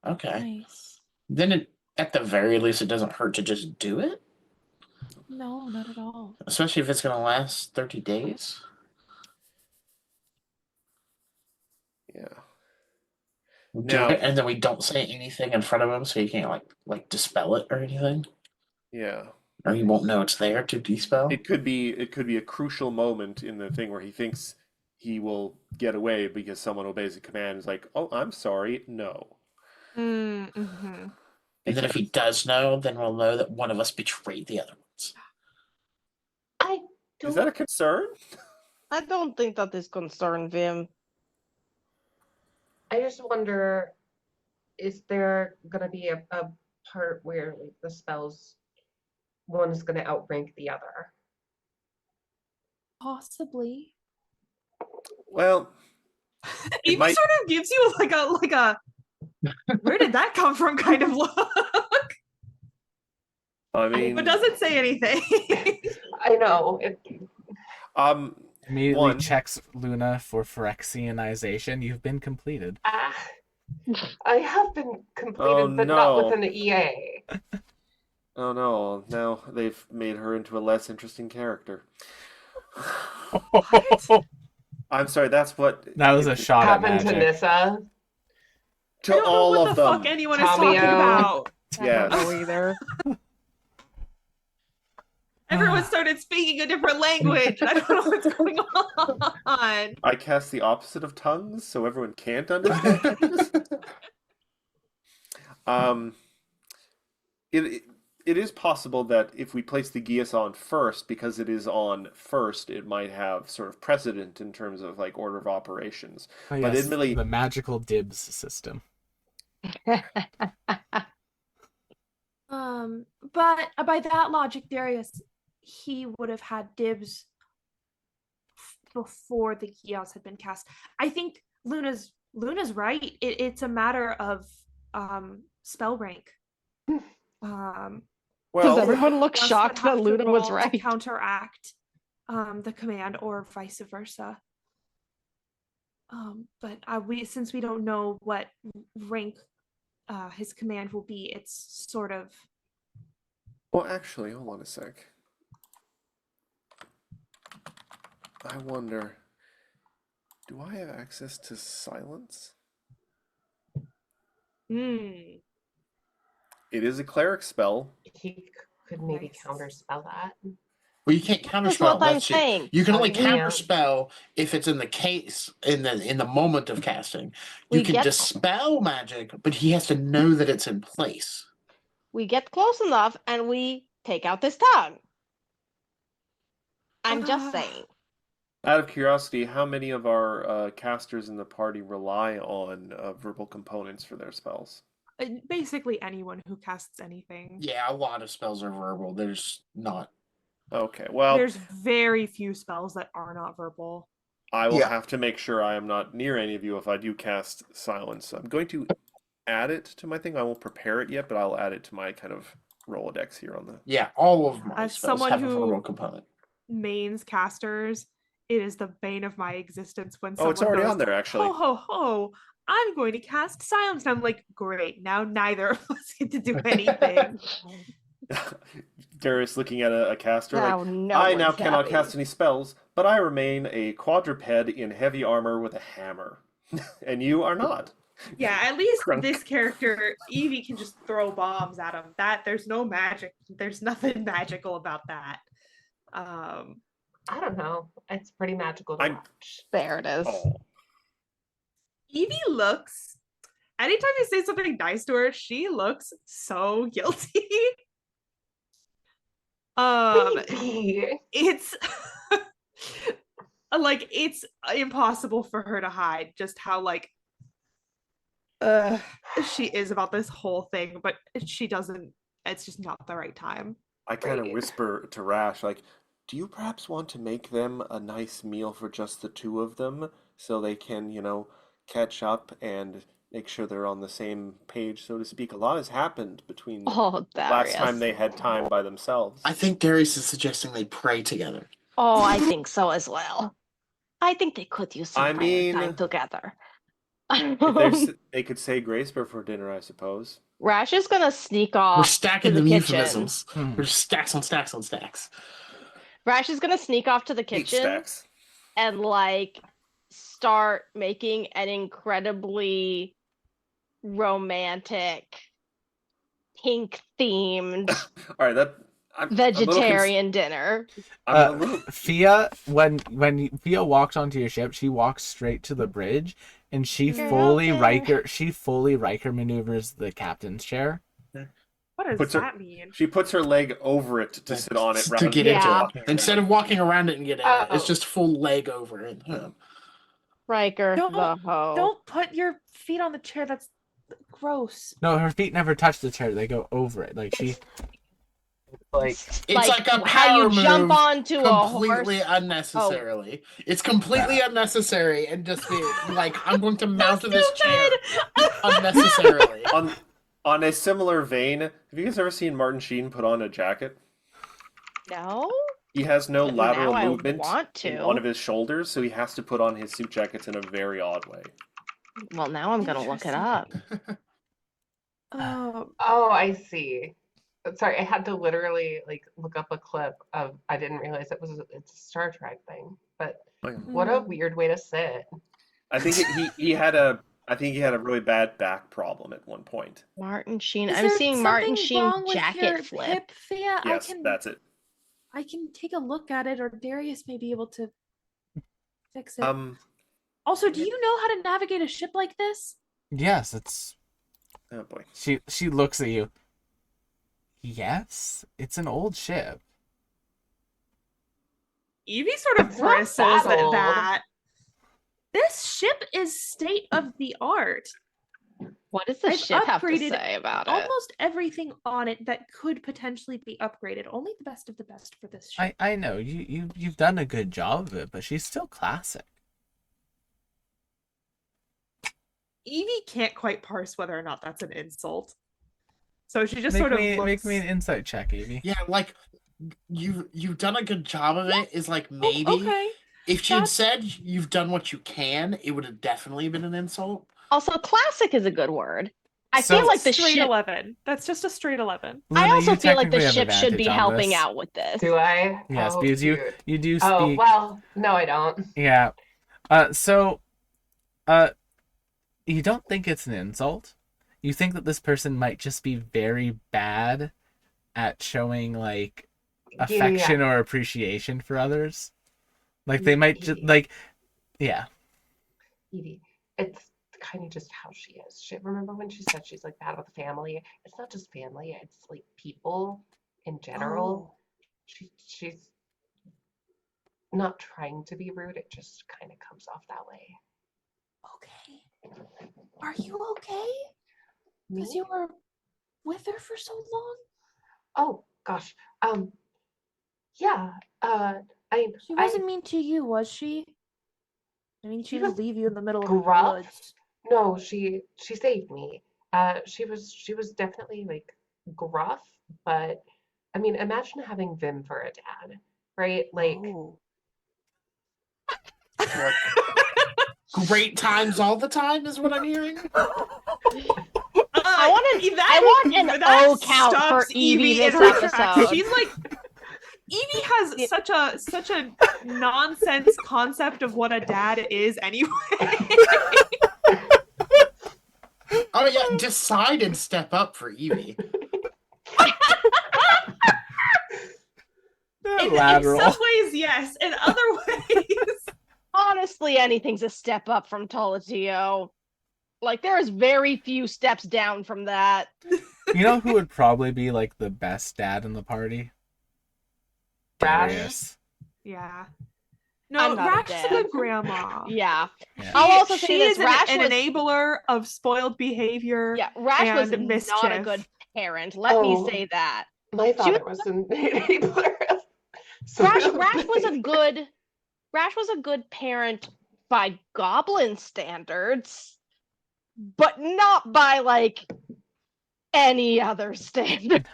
Okay. Nice. Then at the very least, it doesn't hurt to just do it, No, not at all. especially if it's going to last 30 days. Yeah. Do Now- it, and then we don't say anything in front of him, so he can't like dispel it or anything, Yeah. or he won't know it's there to dispel. It could be a crucial moment in the thing where he thinks he will get away because someone obeys a command. It's like, oh, I'm sorry, no. Mm-hmm. And then if he does know, then we'll know that one of us betrayed the other ones. I Is that a don't. concern? I don't think that is concern, Vim. I just wonder, is there gonna be a part where like the spells, one is gonna outrank the other? Possibly. Well, Evie might- sort of gives you like a where did that come from kind of look, I mean, but doesn't say anything. I know. Immediately One. checks Luna for Phyrexianization. You've been completed. I have been completed, Oh, but not no. with an EA. Oh no, now they've made her into a less interesting character. I'm sorry, that's what That was a shot at Happened to magic. Nissa. I to don't know all what of the them. fuck anyone is talking Tomio. about. I Yes. don't know either. Everyone started speaking a different language. I don't know what's going on. I cast the opposite of tongues, so everyone can't understand things. It is possible that if we place the Geas on first, because it is on first, it might have sort of precedent in terms of like order of operations. Oh, But yes, admittedly, the magical dibs system. But by that logic, Darius, he would have had dibs before the Geas had been cast. I think Luna's right. It's a matter of spell rank. Does well, everyone look Us shocked have that to Luna was roll to right? counteract the command, or vice versa. But since we don't know what rank his command will be, it's sort of. well, actually, hold on a sec. I wonder, do I have access to silence? Hmm. It is a cleric spell. He could maybe Nice. counterspell that. Well, you can't That's counterspell. what I'm That's it. saying. You can Oh, only you can't. counterspell if it's in the case in the moment of casting. You We can get- dispel magic, but he has to know that it's in place. We get close enough and we take out this tongue. I'm just saying. Out of curiosity, how many of our casters in the party rely on verbal components for their spells? Basically anyone who casts anything. Yeah, a lot of spells are verbal. There's not. Okay, well, There's very few spells that are not verbal. I will Yeah. have to make sure I am not near any of you if I do cast silence. I'm going to add it to my thing. I won't prepare it yet, but I'll add it to my kind of Rolodex here on the. Yeah, all of my As spells someone have a who- verbal component. Mains casters, it is the bane of my existence when Oh, someone it's already goes, on there actually. ho ho ho, I'm going to cast silence. And I'm like, great, now neither of us get to do anything. Darius looking at a caster like, Now no I now one's cannot happy. cast any spells, but I remain a quadruped in heavy armor with a hammer. And you are not. Yeah, at least Crunk. this character, Evie can just throw bombs at him. There's no magic. There's nothing magical about that. I don't know. It's pretty magical to I'm- watch. There it is. Oh. Evie looks. Anytime you say something nice to her, she looks so guilty. Baby. It's like it's impossible for her to hide just how like she is about this whole thing, but she doesn't. It's just not the right time. I kind of Right. whisper to Rash, like, do you perhaps want to make them a nice meal for just the two of them so they can, catch up and make sure they're on the same page, so to speak? A lot has happened between Oh, last time Darius. they had time by themselves. I think Darius is suggesting they pray together. Oh, I think so as well. I think they could use some I time mean, together. they could say grace before dinner, I suppose. Rash is gonna sneak We're off stacking to the the kitchen. euphemisms. Hmm. We're stacks on stacks on stacks. Rash is gonna sneak off to the 8 kitchen stacks. and like start making an incredibly romantic, pink themed All right, I'm a little vegetarian dinner. I'm a little. Fia, when Fia walks onto your ship, she walks straight to the bridge, and she You're fully okay. Riker maneuvers the captain's chair. What does Puts her- that mean? She puts her leg over it to sit on it, To rather get than Yeah. into walking it. Instead around. of walking around it and getting it, it's Oh. just full leg over it. Yeah. Riker Don't- the hoe. Don't put your feet on the chair. That's gross. No, her feet never touch the chair; they go over it. Like she, like It's like a how you power jump move onto a horse. completely unnecessarily. It's completely unnecessary and just be like, I'm going to mount this chair unnecessarily. On a similar vein, have you guys ever seen Martin Sheen put on a jacket? No. He has no But lateral now I movement want in to. one of his shoulders, so he has to put on his suit jackets in a very odd way. Well, now I'm gonna look it up. Oh, Oh, I see. Sorry, I had to literally like look up a clip of. I didn't realize it's a Star Trek thing. But what a weird way to sit. I think he had a really bad back problem at one point. Martin Sheen. is I'm there seeing Martin something Sheen wrong with your jacket flip. hip, Fia? Yes, that's it. I can take a look at it, or Darius may be able to fix it. Also, do you know how to navigate a ship like this? Yes, it's. Oh boy. She looks at you. Yes, it's an old ship. Evie sort of It's not bristles that at old. that. This ship is state of the art. What does the I've ship have to upgraded say about it? Almost everything on it that could potentially be upgraded. Only the best of the best for this ship. I know you've done a good job of it, but she's still classic. Evie can't quite parse whether or not that's an insult. So she just Make sort of me looks... make me an insight check, Evie. Yeah, like you've done a good job of it. Is like maybe okay. if she'd That's- said you've done what you can, it would have definitely been an insult. Also, classic is a good word. I So- feel like the straight ship. 11. That's just a straight 11. I Luna, also you feel like the technically have ship should be advantage on helping this. out with this. Do I? Yes, Oh, because cute. you do speak. Oh, well, no, I don't. Yeah. You don't think it's an insult. You think that this person might just be very bad at showing like affection or appreciation for others. Like they might just like, yeah. Evie, it's kind of just how she is. Remember when she said she's like bad with family? It's not just family, it's like people in general. She's not trying to be rude, it just kind of comes off that way. Okay. Are you okay? Because Me? you were with her for so long? Oh gosh. Yeah. She wasn't mean to you, was she? I mean, she was didn't leave you in the middle of the gruff. woods. No, she saved me. She was definitely like gruff, but I mean, imagine having Vim for a dad, right? Like, Oh. Great times all the time is what I'm hearing. I want an O count for Evie this episode. She's like, Evie has such a nonsense concept of what a dad is anyway. Oh yeah, decide and step up for Evie. In Lateral. some ways, yes. In other ways, Honestly, anything's a step up from Tolatio. Like, there is very few steps down from that. You know who would probably be like the best dad in the party? Rash? Darius. yeah. I'm No, not a Rash is a dad. good grandma. Yeah. Yeah. I'll also She say this, is an Rash was... enabler of spoiled behavior. Yeah, Rash was and not a mischief. good parent. Let me Oh. say that. My father was an enabler. Rash was a good parent by goblin standards, but not by like any other standard.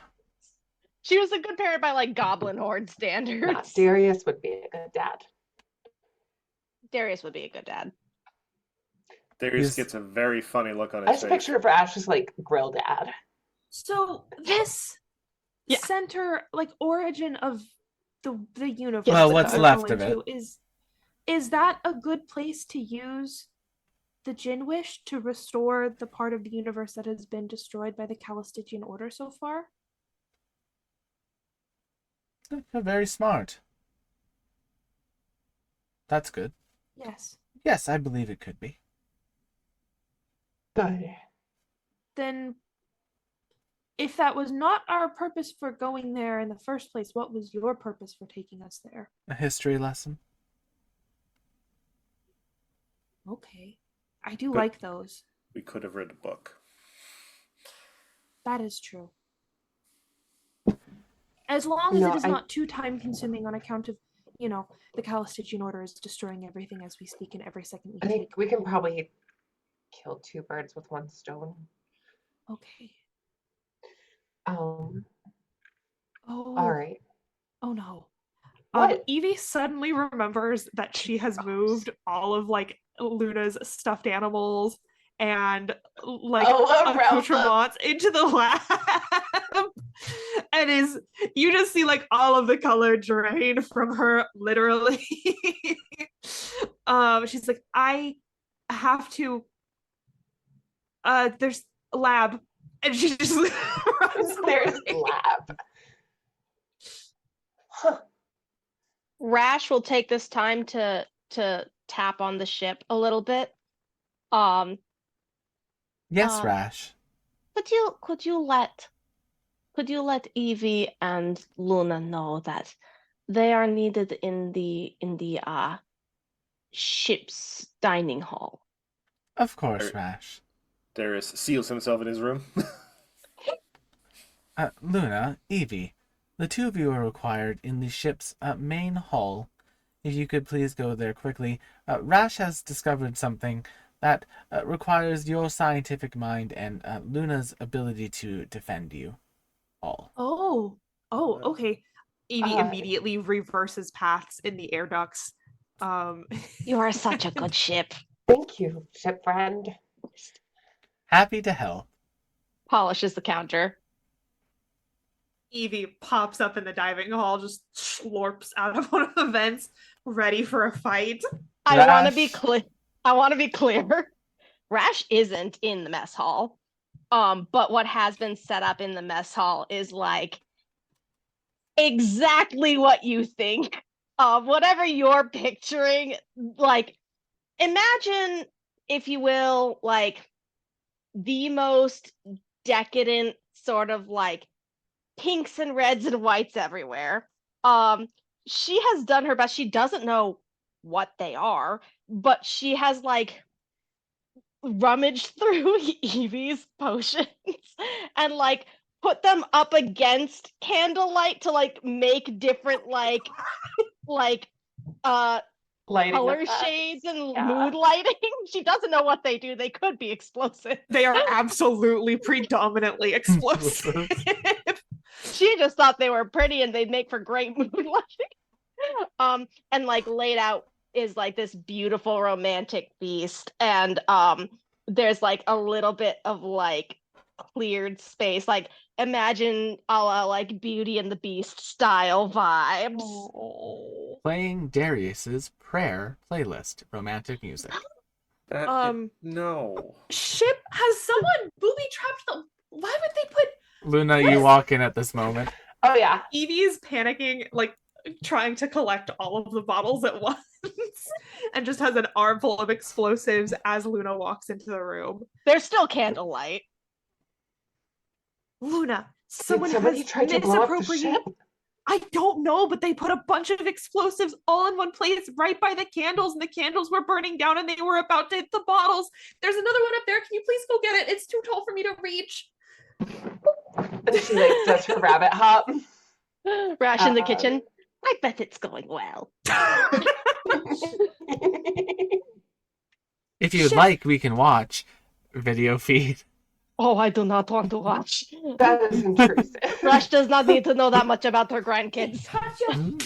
She was a good parent by like goblin horde standards. Darius would be a good dad. Darius would be a good dad. Darius gets a very funny look on I his just face. picture Rash as like grill dad. So this Yeah. center, like origin of the universe. Well, that what's we're left going of it. to is that a good place to use the Jinn Wish to restore the part of the universe that has been destroyed by the Calistigian Order so far? Very smart. That's good. Yes. Yes, I believe it could be. Good. Then if that was not our purpose for going there in the first place, what was your purpose for taking us there? A history lesson. Okay. I do But- like those. We could have read a book. That is true. As long as No, it is I- not too time consuming on account of, the Calistigian Order is destroying everything as we speak, and every second we I take. think we can probably kill two birds with one stone. Okay. Oh, All right. Oh no. What? Evie suddenly remembers that she has moved all of like Luna's stuffed animals and like accoutrements into the lab. And you just see like all of the color drain from her literally. She's like, I have to there's a lab, and she just runs There's a lab. Huh. Rash will take this time to tap on the ship a little bit. Um, Yes, uh, Rash. could you let Evie and Luna know that they are needed in the ship's dining hall? Of course, There- Rash. Darius seals himself in his room. Luna, Evie, the two of you are required in the ship's main hall. If you could please go there quickly. Rash has discovered something that requires your scientific mind and Luna's ability to defend you all. Oh, okay. Evie Uh, immediately reverses paths in the air ducts. You are such a good ship. Thank you, ship friend. Happy to help. Polishes the counter. Evie pops up in the diving hall, just slurps out of one of the vents, ready for a fight. I want to be Rash. clear. I want to be clear. Rash isn't in the mess hall. But what has been set up in the mess hall is like exactly what you think. Whatever you're picturing, like imagine, if you will, like the most decadent sort of like pinks and reds and whites everywhere. She has done her best. She doesn't know what they are, but she has like rummaged through Evie's potions and like put them up against candlelight to like make different like Lighting color effects. shades and Yeah. mood lighting. She doesn't know what they do. They could be explosive. They are absolutely predominantly explosive. She just thought they were pretty and they'd make for great mood lighting. And like laid out is like this beautiful romantic feast, and there's like a little bit of like cleared space, like imagine a la like Beauty and the Beast style vibes. Oh. Playing Darius's prayer playlist, romantic music. No. Ship, has someone booby trapped them? Why would they put Luna, you walk in at this moment. Oh yeah. Evie's panicking, like trying to collect all of the bottles at once, and just has an armful of explosives as Luna walks into the room. There's still candlelight. Luna, Did someone somebody has try to blow up the misappropriated. ship? I don't know, but they put a bunch of explosives all in one place right by the candles, and the candles were burning down and they were about to hit the bottles. There's another one up there. Can you please go get it? It's too tall for me to reach. And she like does her rabbit hop. Rash in the kitchen. I bet it's going well. If you'd Shit. like, we can watch video feed. Oh, I do not want to watch. That is intrusive. Rash does not need to know that much about her grandkids. Touch it.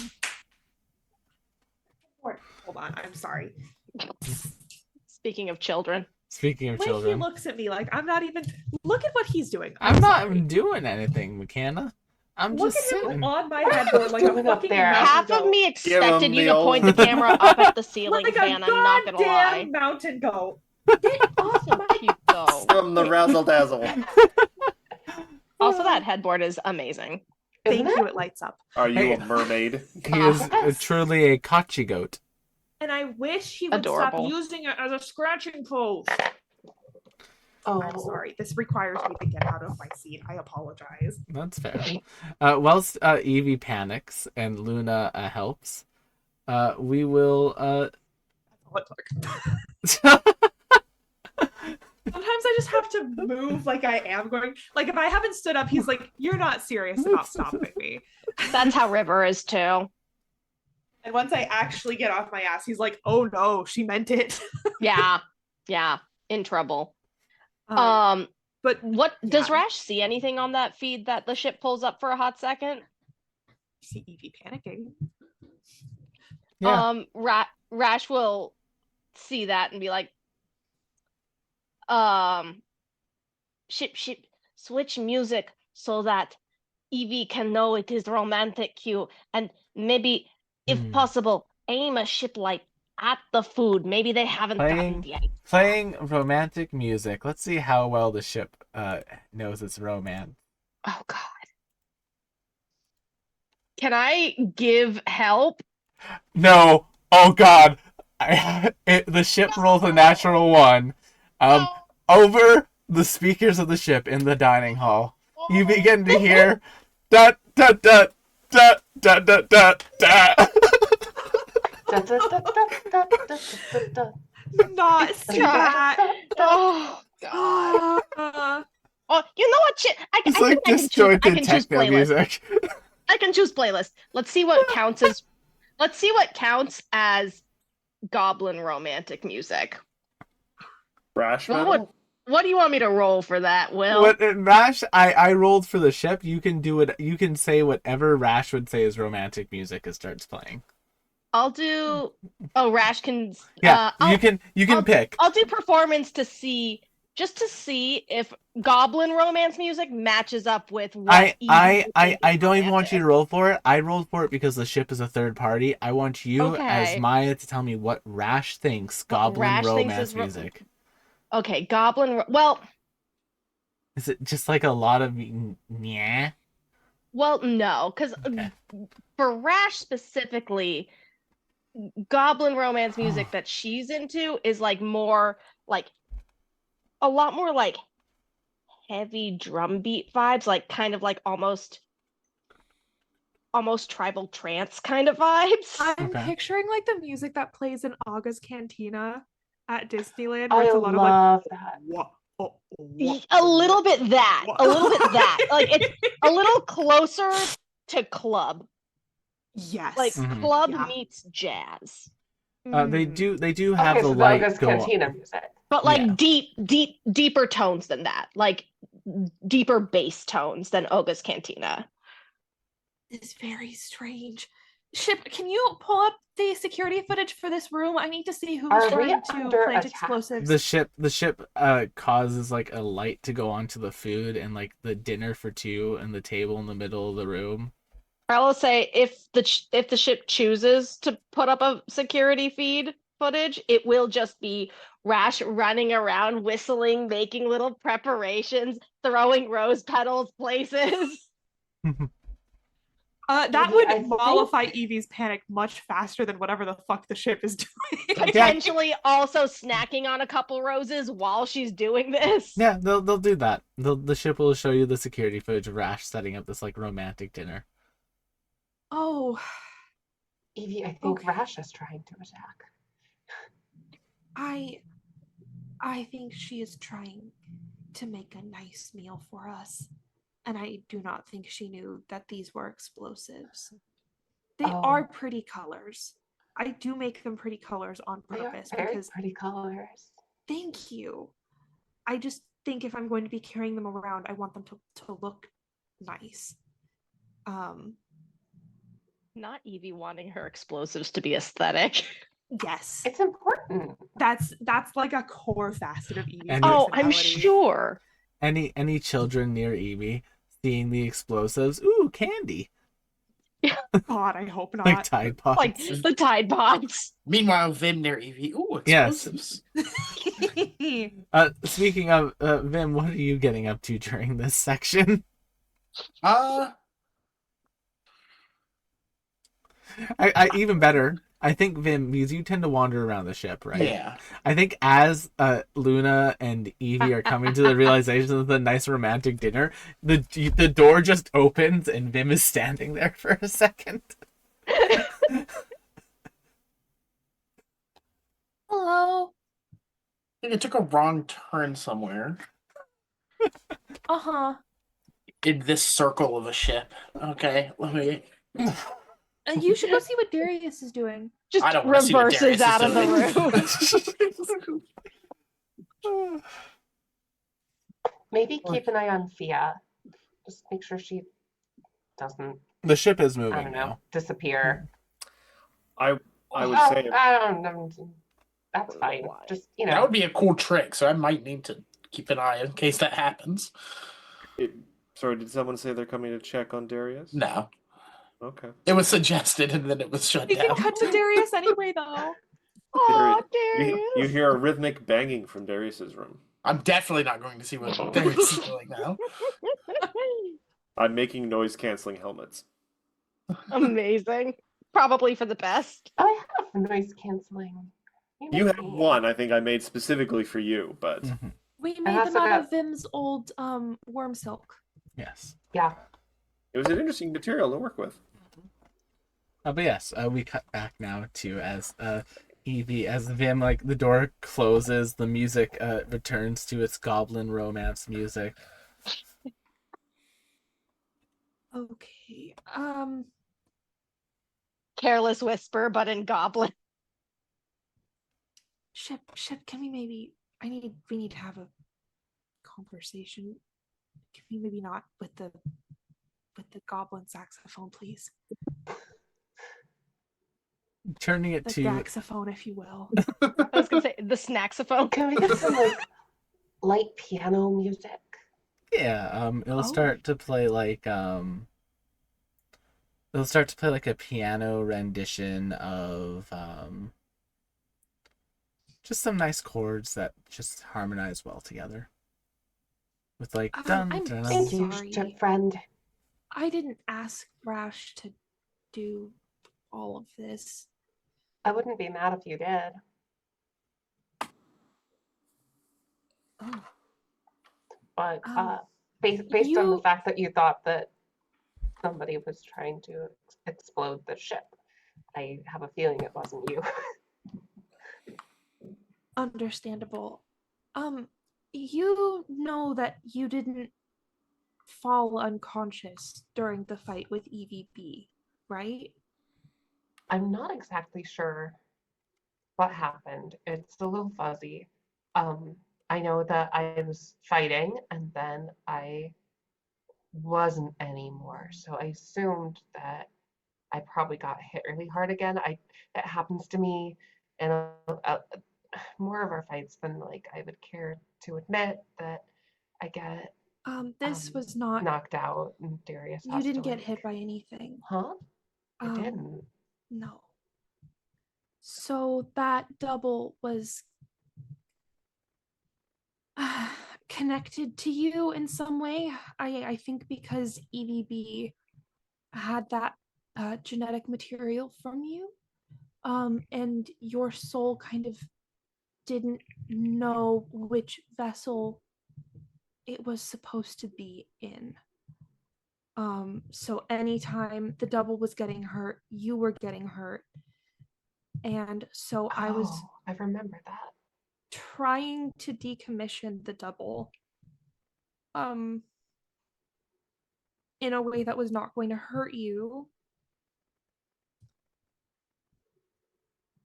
Hold on, I'm sorry. Speaking of children. Speaking of When he children, looks at me like I'm not even. Look at what he's doing. I'm not sorry. doing anything, McKenna. I'm Look just at him sitting. on my headboard like a Doing up fucking there. mountain Half of goat. me him expected you the to point the old- camera up at the ceiling Like fan. a I'm not gonna lie. goddamn mountain goat. Awesome, cute though. From the razzle dazzle. Also, that headboard is amazing. Isn't Thank you, it? it lights up. Are you Hey. a mermaid? He is Yes. truly a kachi goat. And I wish he would Adorable. stop using it as a scratching post. Oh, I'm sorry. This requires me to get out of my seat. I apologize. That's fair. Whilst Evie panics and Luna helps, we will. What took? Sometimes I just have to move like I am going. Like if I haven't stood up, he's like, "You're not serious about stopping me." That's how River is too. And once I actually get off my ass, he's like, "Oh no, she meant it." Yeah, yeah, in trouble. But What does yeah. Rash see anything on that feed that the ship pulls up for a hot second? see Evie panicking. Yeah. Rash will see that and be like, ship, switch music so that Evie can know it is romantic cue, and maybe, if possible, aim a ship light at the food. Maybe they haven't gotten the idea. Playing romantic music. Let's see how well the ship knows its romance. Oh God. Can I give help? No. Oh God. The ship rolls a natural one. No. Over the speakers of the ship in the dining hall, you begin to hear da da da da da da da da. Da, da, da, da, da, da, da, da. Not see that. Oh, oh, you know what? Shit, It's I like think I can choose. I disjointed can choose techno playlist. music. I can choose playlist. Let's see what counts as. Let's see what counts as goblin romantic music. Brash What metal? What do you want me to roll for that, Will? What Rash? I rolled for the ship. You can do it. You can say whatever Rash would say is romantic music. It starts playing. I'll do. Oh, Rash can. Yeah, I'll, you can pick. I'll do performance to see, just to see if goblin romance music matches up with what. I don't even want you to roll for it. I rolled for it because the ship is a third party. I want you as Okay. Maya to tell me what Rash thinks What goblin Rash thinks romance is music. Okay, well, Is it just like a lot of yeah? no, because Okay. for Rash specifically, goblin romance music that she's into is like more like a lot more like heavy drum beat vibes, like kind of like almost tribal trance kind of vibes. I'm Okay. picturing like the music that plays in Aga's Cantina at Disneyland, where I it's a lot of love that. what? A little bit that. What? A little bit that. Like it's a little closer to club. Yes. Like Mhm. club Yeah. meets jazz. They do have Okay, the so light Doga's go Cantina on. music. But like Yeah. deeper tones than that. Like deeper bass tones than Oga's Cantina. Is very strange. Ship, can you pull up the security footage for this room? I need to see who's Are we trying to under plant attack? explosives. The ship causes like a light to go onto the food and like the dinner for two and the table in the middle of the room. I will say if the ship chooses to put up a security feed footage, it will just be Rash running around, whistling, making little preparations, throwing rose petals places. That Evie, would I think- mollify Evie's panic much faster than whatever the fuck the ship is doing. Potentially also snacking on a couple roses while she's doing this. Yeah, they'll do that. The ship will show you the security footage of Rash setting up this like romantic dinner. Oh, Evie, I think Okay. Rash is trying to attack. I think she is trying to make a nice meal for us. And I do not think she knew that these were explosives. They Oh. are pretty colors. I do make them pretty colors on They are purpose very because pretty colors. thank you. I just think if I'm going to be carrying them around, I want them to look nice. Not Evie wanting her explosives to be aesthetic. Yes. It's important. That's like a core facet of Evie's And- Oh, I'm personality. sure. Any children near Evie seeing the explosives, ooh, candy. God, I hope not. Like Tide Pods. Like the Tide Pods. Meanwhile, Vim near Evie. Ooh, Yes. explosives. Speaking of Vim, what are you getting up to during this section? I even better. I think Vim, because you tend to wander around the ship, right? Yeah. I think as Luna and Evie are coming to the realization of the nice romantic dinner, the door just opens and Vim is standing there for a second. Hello. I think it took a wrong turn somewhere Uh-huh. in this circle of a ship. Okay, let me. You should go see what Darius is doing. Just I don't wanna see what reverses Darius is out of the doing. room. Maybe keep an eye on Fia. Just make sure she doesn't, The ship is I moving don't know, now. disappear. I would Oh, say I don't know. That's fine. Why? Just, you That know. would be a cool trick, so I might need to keep an eye in case that happens. sorry, did someone say they're coming to check on Darius? No. Okay. It was suggested and then it was shut We can down. cut to Darius anyway, though. Oh, You Darius. hear a rhythmic banging from Darius's room. I'm definitely not going to see what Darius is doing now. I'm making noise canceling helmets. Amazing. Probably for the best. Oh, I have noise canceling. You might have be. one I think I made specifically for you, but Mhm. We I've made also them out got- of Vim's old worm silk. Yes. Yeah. it was an interesting material to work with. But yes, we cut back now to as as Vim, like, the door closes, the music returns to its goblin romance music. Okay. Careless whisper, but in goblin. Ship, can we maybe we need to have a conversation. Can we maybe not with the goblin saxophone, please? Turning it The to saxophone, if you will. I was gonna say the snaxophone. Can we get some like light piano music? it'll Oh. start to play like it'll start to play like a piano rendition of just some nice chords that just harmonize well together. With like dun I'm dun. Thank you, Sorry. ship friend. I didn't ask Rash to do all of this. I wouldn't be mad if you did. Oh. But Um, based on the you- fact that you thought that somebody was trying to explode the ship, I have a feeling it wasn't you. Understandable. You know that you didn't fall unconscious during the fight with EVB, right? I'm not exactly sure what happened. It's a little fuzzy. I know that I was fighting and then I wasn't anymore. So I assumed that I probably got hit really hard again. It happens to me in more of our fights than like I would care to admit that I get This was not. knocked out and Darius You has didn't to get like, hit by anything. huh? I didn't. No. So that double was connected to you in some way. I think because EVB had that genetic material from you, and your soul kind of didn't know which vessel it was supposed to be in. So anytime the double was getting hurt, you were getting hurt. And so I was I remember that. trying to decommission the double in a way that was not going to hurt you.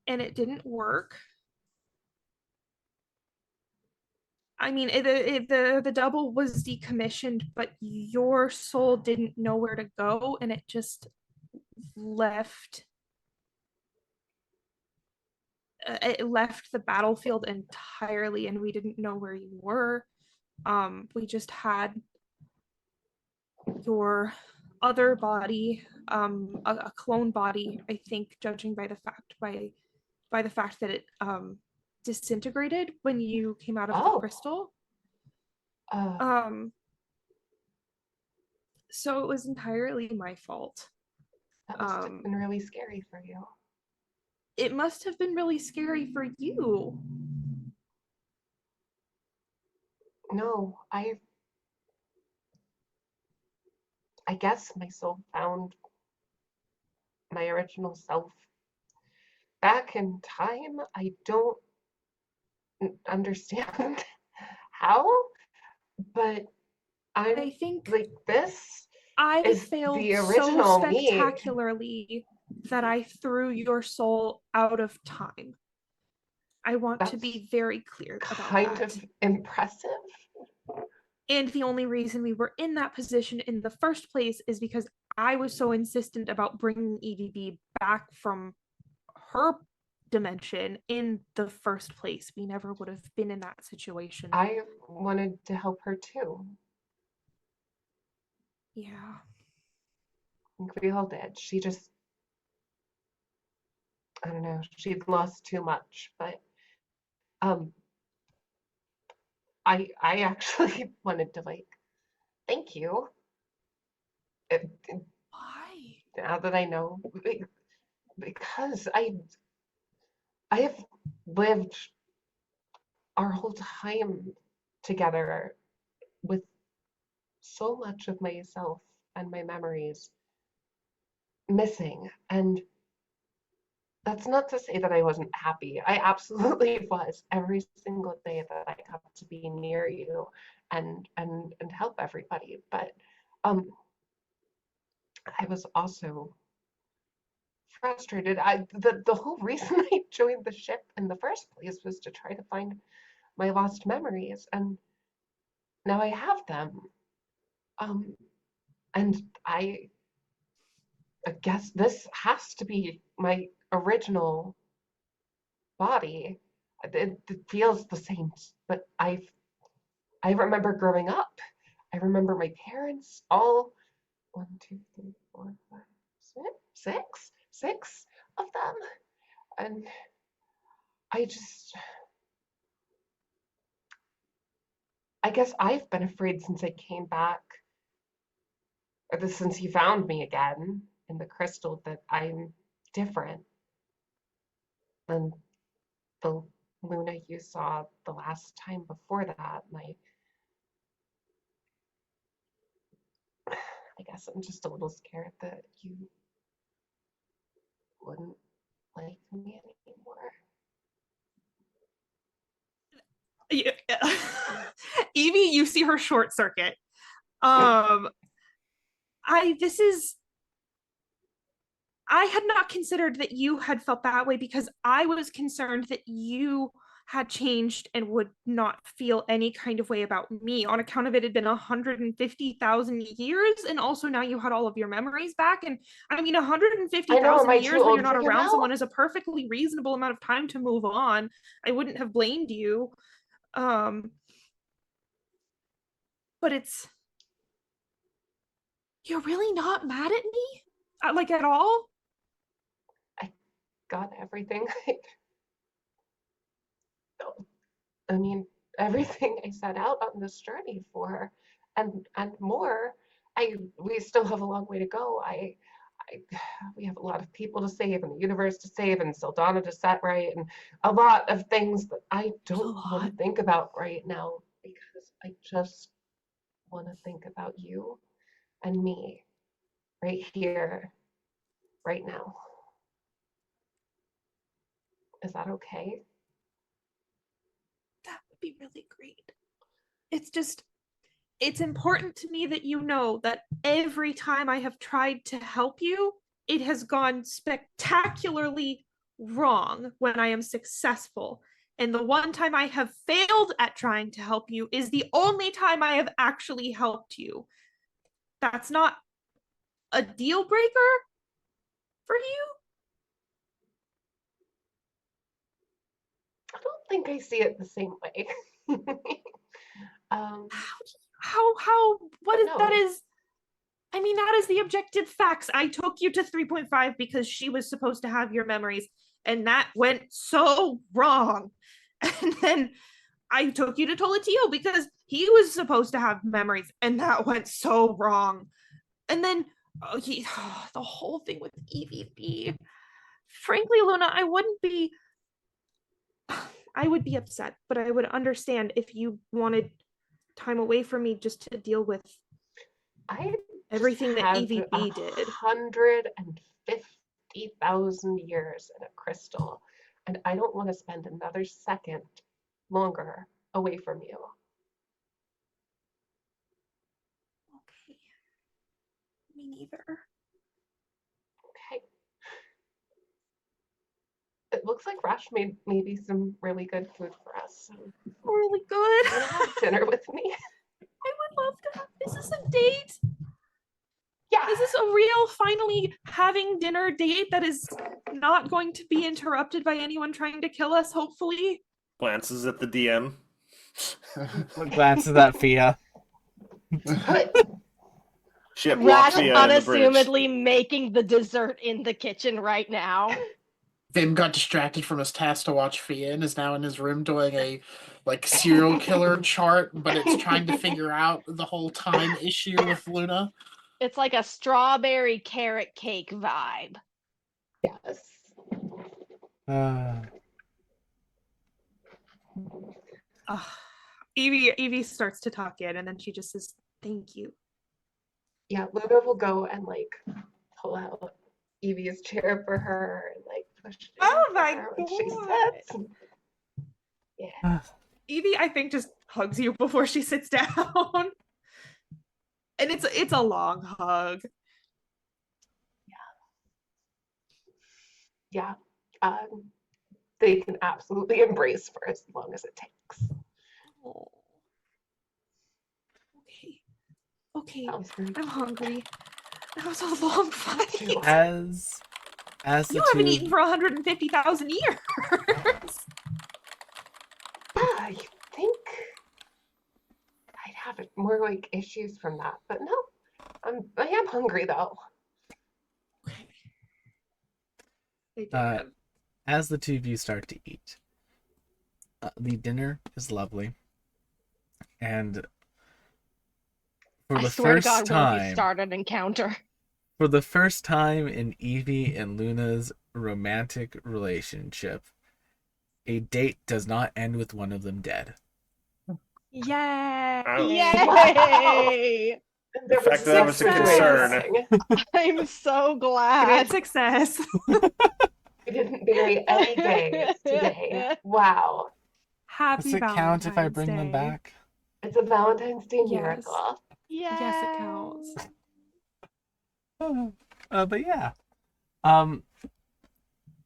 And it didn't work. I mean, the double was decommissioned, but your soul didn't know where to go, and it just left. It left the battlefield entirely, and we didn't know where you were. We just had your other body, a clone body, I think, judging by the fact that it disintegrated when you came out of the crystal. So it was entirely my fault. That must have been really scary for you. It must have been really scary for you. No, I guess my soul found my original self back in time. I don't understand how, but I think like this I is failed the so original me. spectacularly that I threw your soul out of time. I want to be very clear about Kind that. of impressive. And the only reason we were in that position in the first place is because I was so insistent about bringing EVB back from her dimension in the first place. We never would have been in that situation. I wanted to help her too. Yeah. I think we all did. She just, I don't know, she'd lost too much, but I actually wanted to like thank you. Why? Now that I know, because I have lived our whole time together with so much of myself and my memories missing. And that's not to say that I wasn't happy. I absolutely was every single day that I got to be near you and help everybody. But I was also frustrated. The whole reason I joined the ship in the first place was to try to find my lost memories, and now I have them. Um, and I guess this has to be my original body. It feels the same, but I remember growing up. I remember my parents all one, two, three, four, five, six of them, and I just I guess I've been afraid since I came back, or since he found me again in the crystal, that I'm different than the Luna you saw the last time before that. And I guess I'm just a little scared that you wouldn't like me anymore. Evie, you see her short circuit. I had not considered that you had felt that way because I was concerned that you had changed and would not feel any kind of way about me on account of it had been 150,000 years, and also now you had all of your memories back. And I mean, I know, am 150,000 I years too when old you're not for you around now? someone is a perfectly reasonable amount of time to move on. I wouldn't have blamed you. But you're really not mad at me? Like at all? I got everything. I mean, everything I set out on this journey for, and more. We still have a long way to go. I we have a lot of people to save and the universe to save and Saldana to set right and a lot of things that I don't want to think about right now because I just want to think about you and me right here, right now. Is that okay? That would be really great. It's important to me that you know that every time I have tried to help you, it has gone spectacularly wrong when I am successful. And the one time I have failed at trying to help you is the only time I have actually helped you. That's not a deal breaker for you? I don't think I see it the same way. um, What is no. that is I mean, that is the objective facts. I took you to 3.5 because she was supposed to have your memories, and that went so wrong. And then I took you to Tolatio because he was supposed to have memories, and that went so wrong. And then the whole thing with EVP. Frankly, Luna, I would be upset, but I would understand if you wanted time away from me just to deal with I everything that had EVP did. 150,000 years in a crystal, and I don't want to spend another second longer away from you. Okay. Me neither. Okay. It looks like Rash made maybe some really good food for us. So Really good. you want to have dinner with me? I would love to have. Is this a date? Yeah. Is this a real finally having dinner date that is not going to be interrupted by anyone trying to kill us, hopefully? Glances at the DM. Glances at Fia. Ship Rash Fia in the bridge. unassumedly making the dessert in the kitchen right now. Vim got distracted from his task to watch Fia and is now in his room doing a serial killer chart, but it's trying to figure out the whole time issue with Luna. It's like a strawberry carrot cake vibe. Yes. Uh, Evie starts to talk in, and then she just says, "Thank you." Yeah, Luna will go and like pull out Evie's chair for her and like push it in Oh for my her when she God. sits. Yeah. Evie, I think, just hugs you before she sits down. And it's a long hug. Yeah. They can absolutely embrace for as long as it takes. Oh. Okay. Okay. Sounds very I'm cute. hungry. That was a long fight. Too. as the You haven't two eaten for 150,000 years. I think I'd have more like issues from that, but no, I am hungry though. They did. uh, as the two of you start to eat, the dinner is lovely, and for I the swear to first God, Willoughby time, start an encounter. for the first time in Evie and Luna's romantic relationship, a date does not end with one of them dead. Yay! Ouch. Yay! The fact that was a concern. I'm so Great glad. success. We didn't bury any gays today. Wow. Happy Does it count if I bring them Valentine's Day. back? It's a Valentine's Day Yes. miracle. Yes, it counts. But yeah,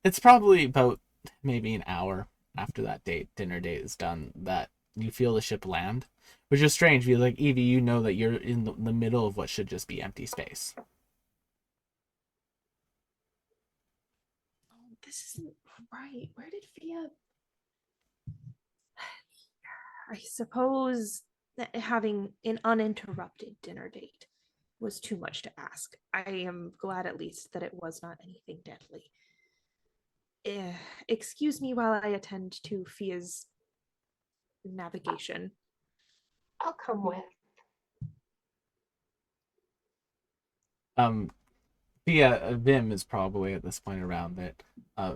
it's probably about maybe an hour after that dinner date is done, that you feel the ship land, which is strange because, like, Evie, you know that you're in the middle of what should just be empty space. Oh, this isn't right. Where did Fia? I suppose that having an uninterrupted dinner date was too much to ask. I am glad at least that it was not anything deadly. Excuse me while I attend to Fia's navigation. I'll come with. Fia, Vim is probably at this point around that.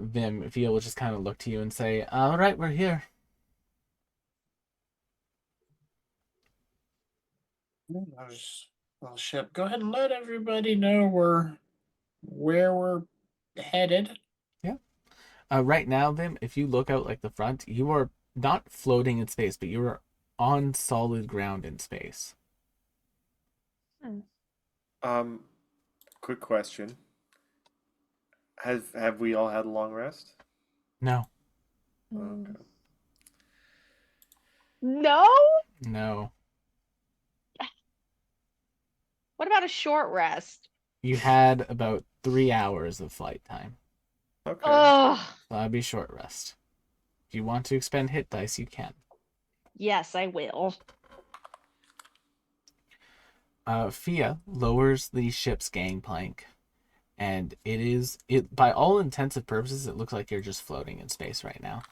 Vim, Fia will just kind of look to you and say, "All right, we're here." Well, ship, go ahead and let everybody know where we're headed. Yeah. Right now, Vim, if you look out like the front, you are not floating in space, but you are on solid ground in space. Quick question. Have we all had a long rest? No. Okay. No? No. What about a short rest? You had about 3 hours of flight time. Okay. Ugh. So that'd be short rest. If you want to expend hit dice, you can. Yes, I will. Fia lowers the ship's gangplank, and it by all intensive purposes, it looks like you're just floating in space right now.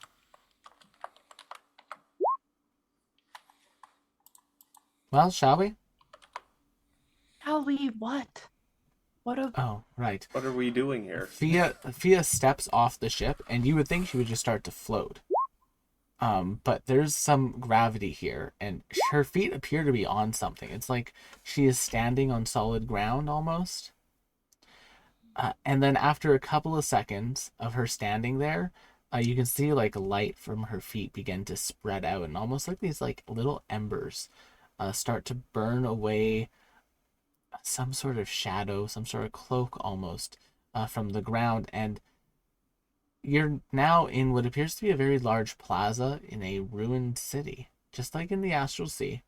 Well, shall we? Shall we what? What a Oh, right. What are we doing here? Fia steps off the ship, and you would think she would just start to float. But there's some gravity here, and her feet appear to be on something. It's like she is standing on solid ground almost. And then after a couple of seconds of her standing there, you can see like light from her feet begin to spread out, and almost like these like little embers start to burn away some sort of shadow, some sort of cloak almost from the ground. And you're now in what appears to be a very large plaza in a ruined city, just like in the Astral Sea.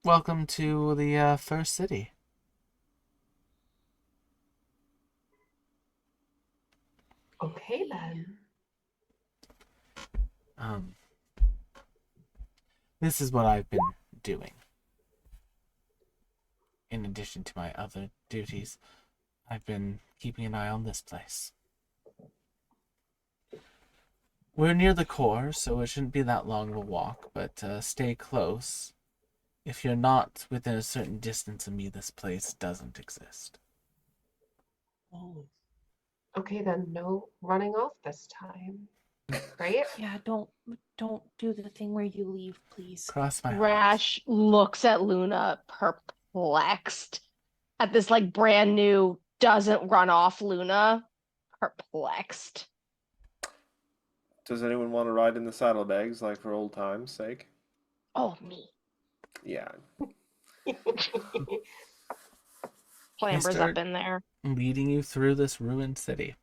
Welcome to the first city. Okay then. This is what I've been doing. In addition to my other duties, I've been keeping an eye on this place. We're near the core, so it shouldn't be that long of a walk, but stay close. If you're not within a certain distance of me, this place doesn't exist. Oh. Okay, then no running off this time. Right? Yeah, don't do the thing where you leave, please. Cross my heart. Rash looks at Luna perplexed at this like brand new doesn't run off Luna. Perplexed. Does anyone want to ride in the saddlebags, like for old times' sake? Oh, me. Yeah. Clambers start- up in there. Leading you through this ruined city.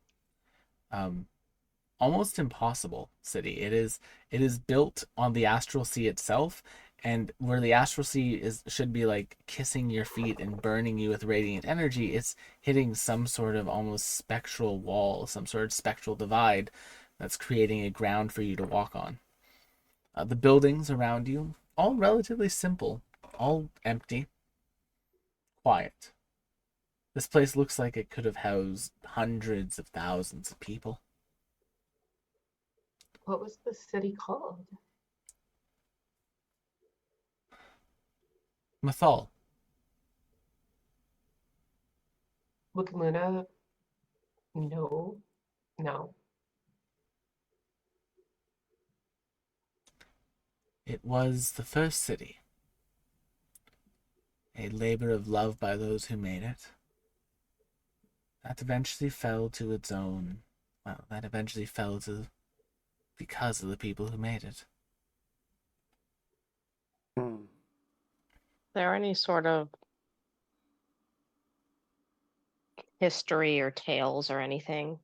Almost impossible city. It is built on the Astral Sea itself, and where the Astral Sea should be like kissing your feet and burning you with radiant energy, it's hitting some sort of almost spectral wall, some sort of spectral divide that's creating a ground for you to walk on. The buildings around you, all relatively simple, all empty, quiet. This place looks like it could have housed hundreds of thousands of people. What was the city called? Mathal. Look at Luna. No. No. It was the first city. A labor of love by those who made it. That eventually fell to its own. Well, that eventually fell to because of the people who made it. Hmm. Is there any sort of history or tales or anything?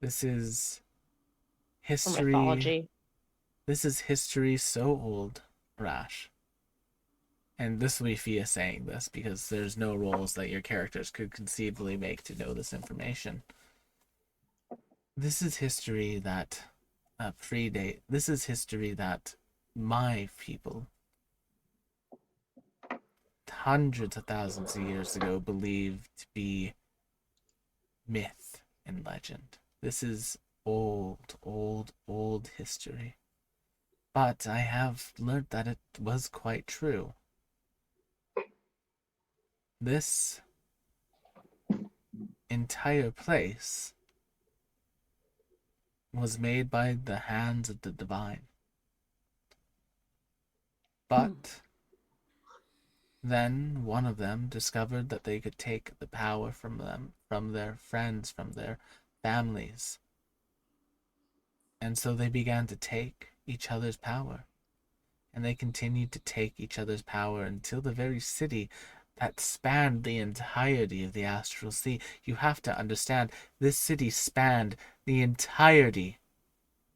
This is Or history. mythology? This is history so old, Rash. And this will be Fia saying this because there's no roles that your characters could conceivably make to know this information. This is history that This is history that my people, hundreds of thousands of years ago, believed to be myth and legend. This is old, old, old history. But I have learned that it was quite true. This entire place was made by the hands of the divine. But then one of them discovered that they could take the power from them, from their friends, from their families. And so they began to take each other's power. And they continued to take each other's power until the very city that spanned the entirety of the Astral Sea. You have to understand, this city spanned the entirety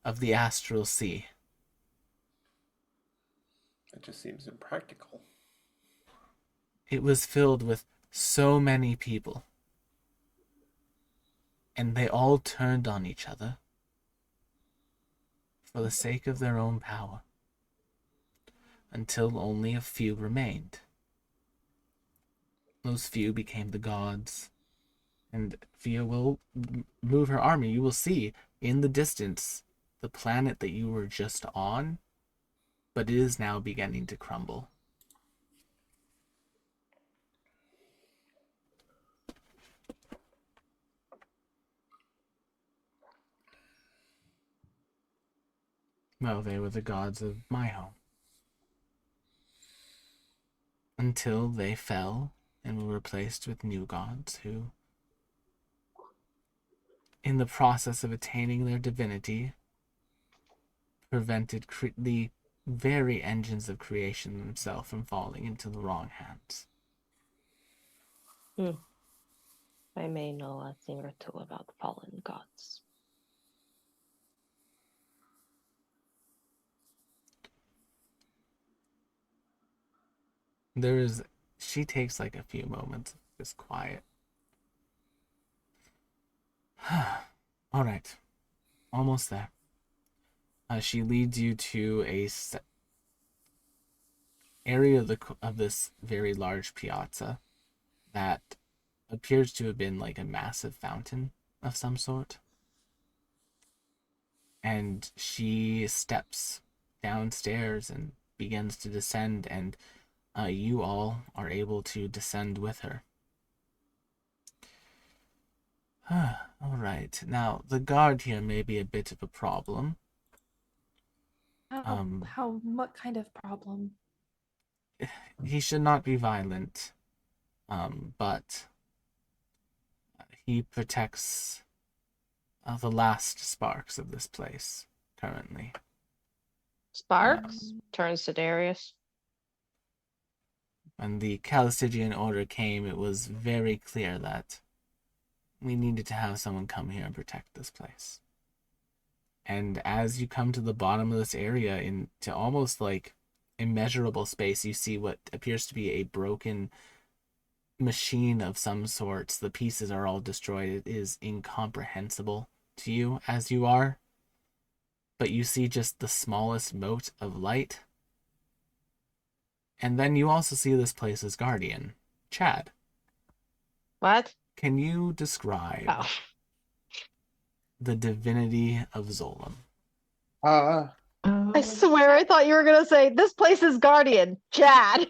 of the Astral Sea. It just seems impractical. It was filled with so many people. And they all turned on each other for the sake of their own power, until only a few remained. Those few became the gods, and Fia will move her army. You will see in the distance the planet that you were just on, but it is now beginning to crumble. Well, they were the gods of my home. Until they fell and were replaced with new gods who, in the process of attaining their divinity, prevented the very engines of creation themselves from falling into the wrong hands. I may know a thing or two about fallen gods. She takes like a few moments of just quiet. All right, almost there. She leads you to a area of this very large piazza that appears to have been like a massive fountain of some sort. And she steps downstairs and begins to descend, and you all are able to descend with her. All right. Now, the guard here may be a bit of a problem. What kind of problem? He should not be violent, but he protects the last sparks of this place currently. Sparks turns to Darius. When the Chalcidian order came, it was very clear that we needed to have someone come here and protect this place. And as you come to the bottom of this area, into almost like immeasurable space, you see what appears to be a broken machine of some sorts. The pieces are all destroyed. It is incomprehensible to you as you are. But you see just the smallest mote of light. And then you also see this place's guardian, Chad. What? Can you describe the divinity of Zolam? I swear I thought you were going to say, this place's guardian, Chad.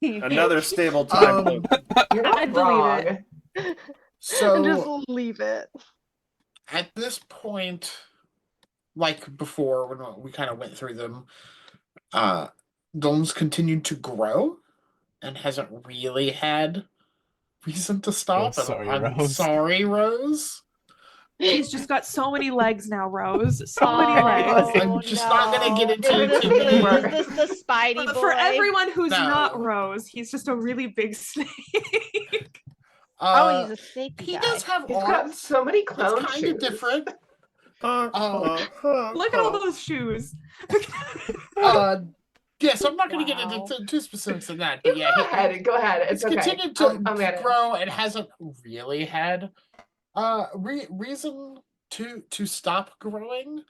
Another stable time loop. You're not I'd wrong. believe it. So And just leave it. at this point, like before when we kind of went through them, Dolan's continued to grow and hasn't really had reason to stop. Oh, sorry, I'm Rose. sorry, Rose. He's just got so many legs now, Rose. So many Oh, legs. I'm just not gonna get into Is too many more. this the Spidey But boy? for everyone who's No. not Rose, he's just a really big snake. Oh, he's a snaky He guy. does have He's got arms. so many It's clown kind shoes. of different. Look at all those shoes. Yes, I'm not going to Wow. get into too specifics in that, You but yeah, go ahead. Go ahead. it's It's okay. continued to I'll manage. grow and hasn't really had reason to stop growing,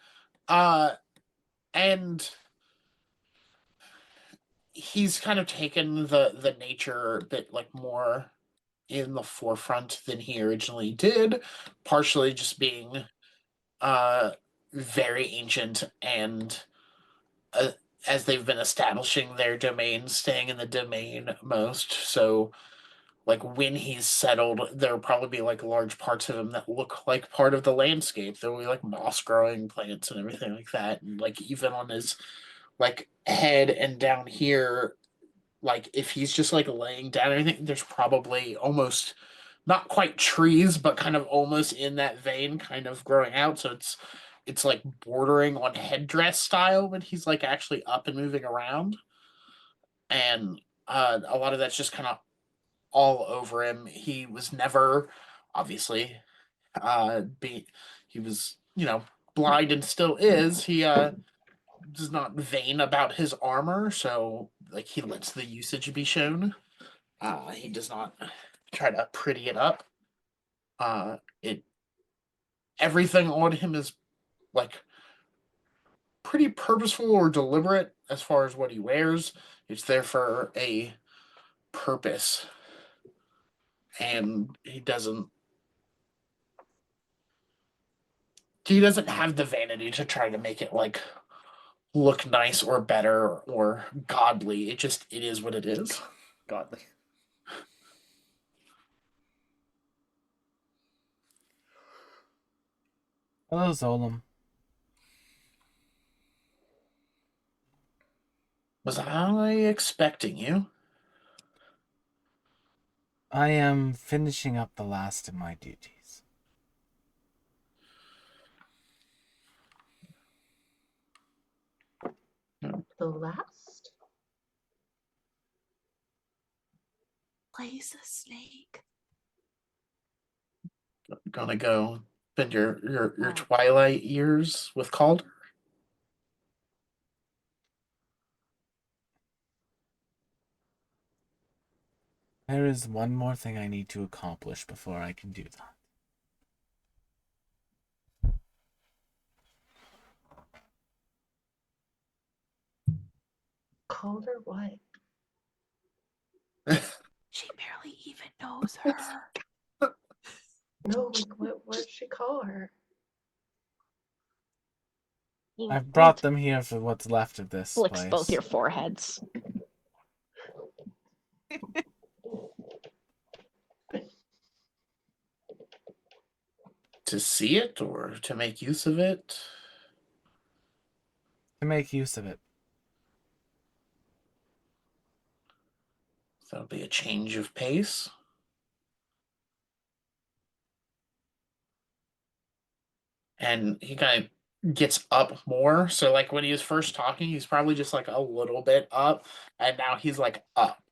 and he's kind of taken the nature a bit like more in the forefront than he originally did, partially just being very ancient and as they've been establishing their domain, staying in the domain most. So like when he's settled, there'll probably be like large parts of him that look like part of the landscape. There'll be like moss growing plants and everything like that. And like even on his like head and down here, like if he's just like laying down everything, there's probably almost not quite trees, but kind of almost in that vein, kind of growing out. So it's like bordering on headdress style when he's like actually up and moving around. And a lot of that's just kind of all over him. He was never obviously he was, blind and still is. He does not vain about his armor, so like he lets the usage be shown. He does not try to pretty it up. It everything on him is like pretty purposeful or deliberate as far as what he wears. It's there for a purpose, and he doesn't have the vanity to try to make it like look nice or better or godly. It is what it is. Godly. Hello, Zolam. Was I expecting you? I am finishing up the last of my duties. The last? Plays a snake. Gonna go spend your twilight years with Calder? There is one more thing I need to accomplish before I can do that. Calder what? She barely even knows her. No, like what did she call her? I've brought them here for what's left of this Flicks place. both your foreheads. To see it or to make use of it? To make use of it. That'll be a change of pace. And he kind of gets up more. So, like, when he was first talking, he's probably just like a little bit up. And now he's like up.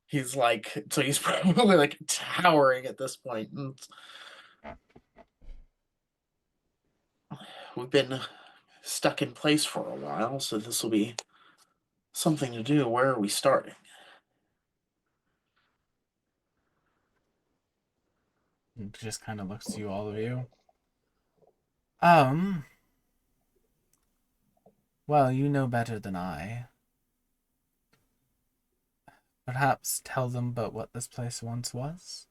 He's like, so he's probably like towering at this point. And we've been stuck in place for a while, so this will be something to do. Where are we starting? He just kind of looks to you, all of you. Well, you know better than I. Perhaps tell them about what this place once was?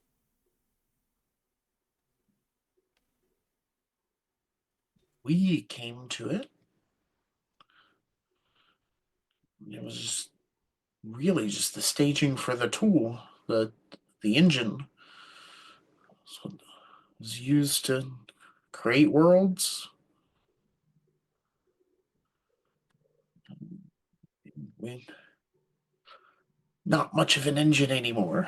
We came to it. It was just really just the staging for the tool, the engine. So it was used to create worlds. We not much of an engine anymore.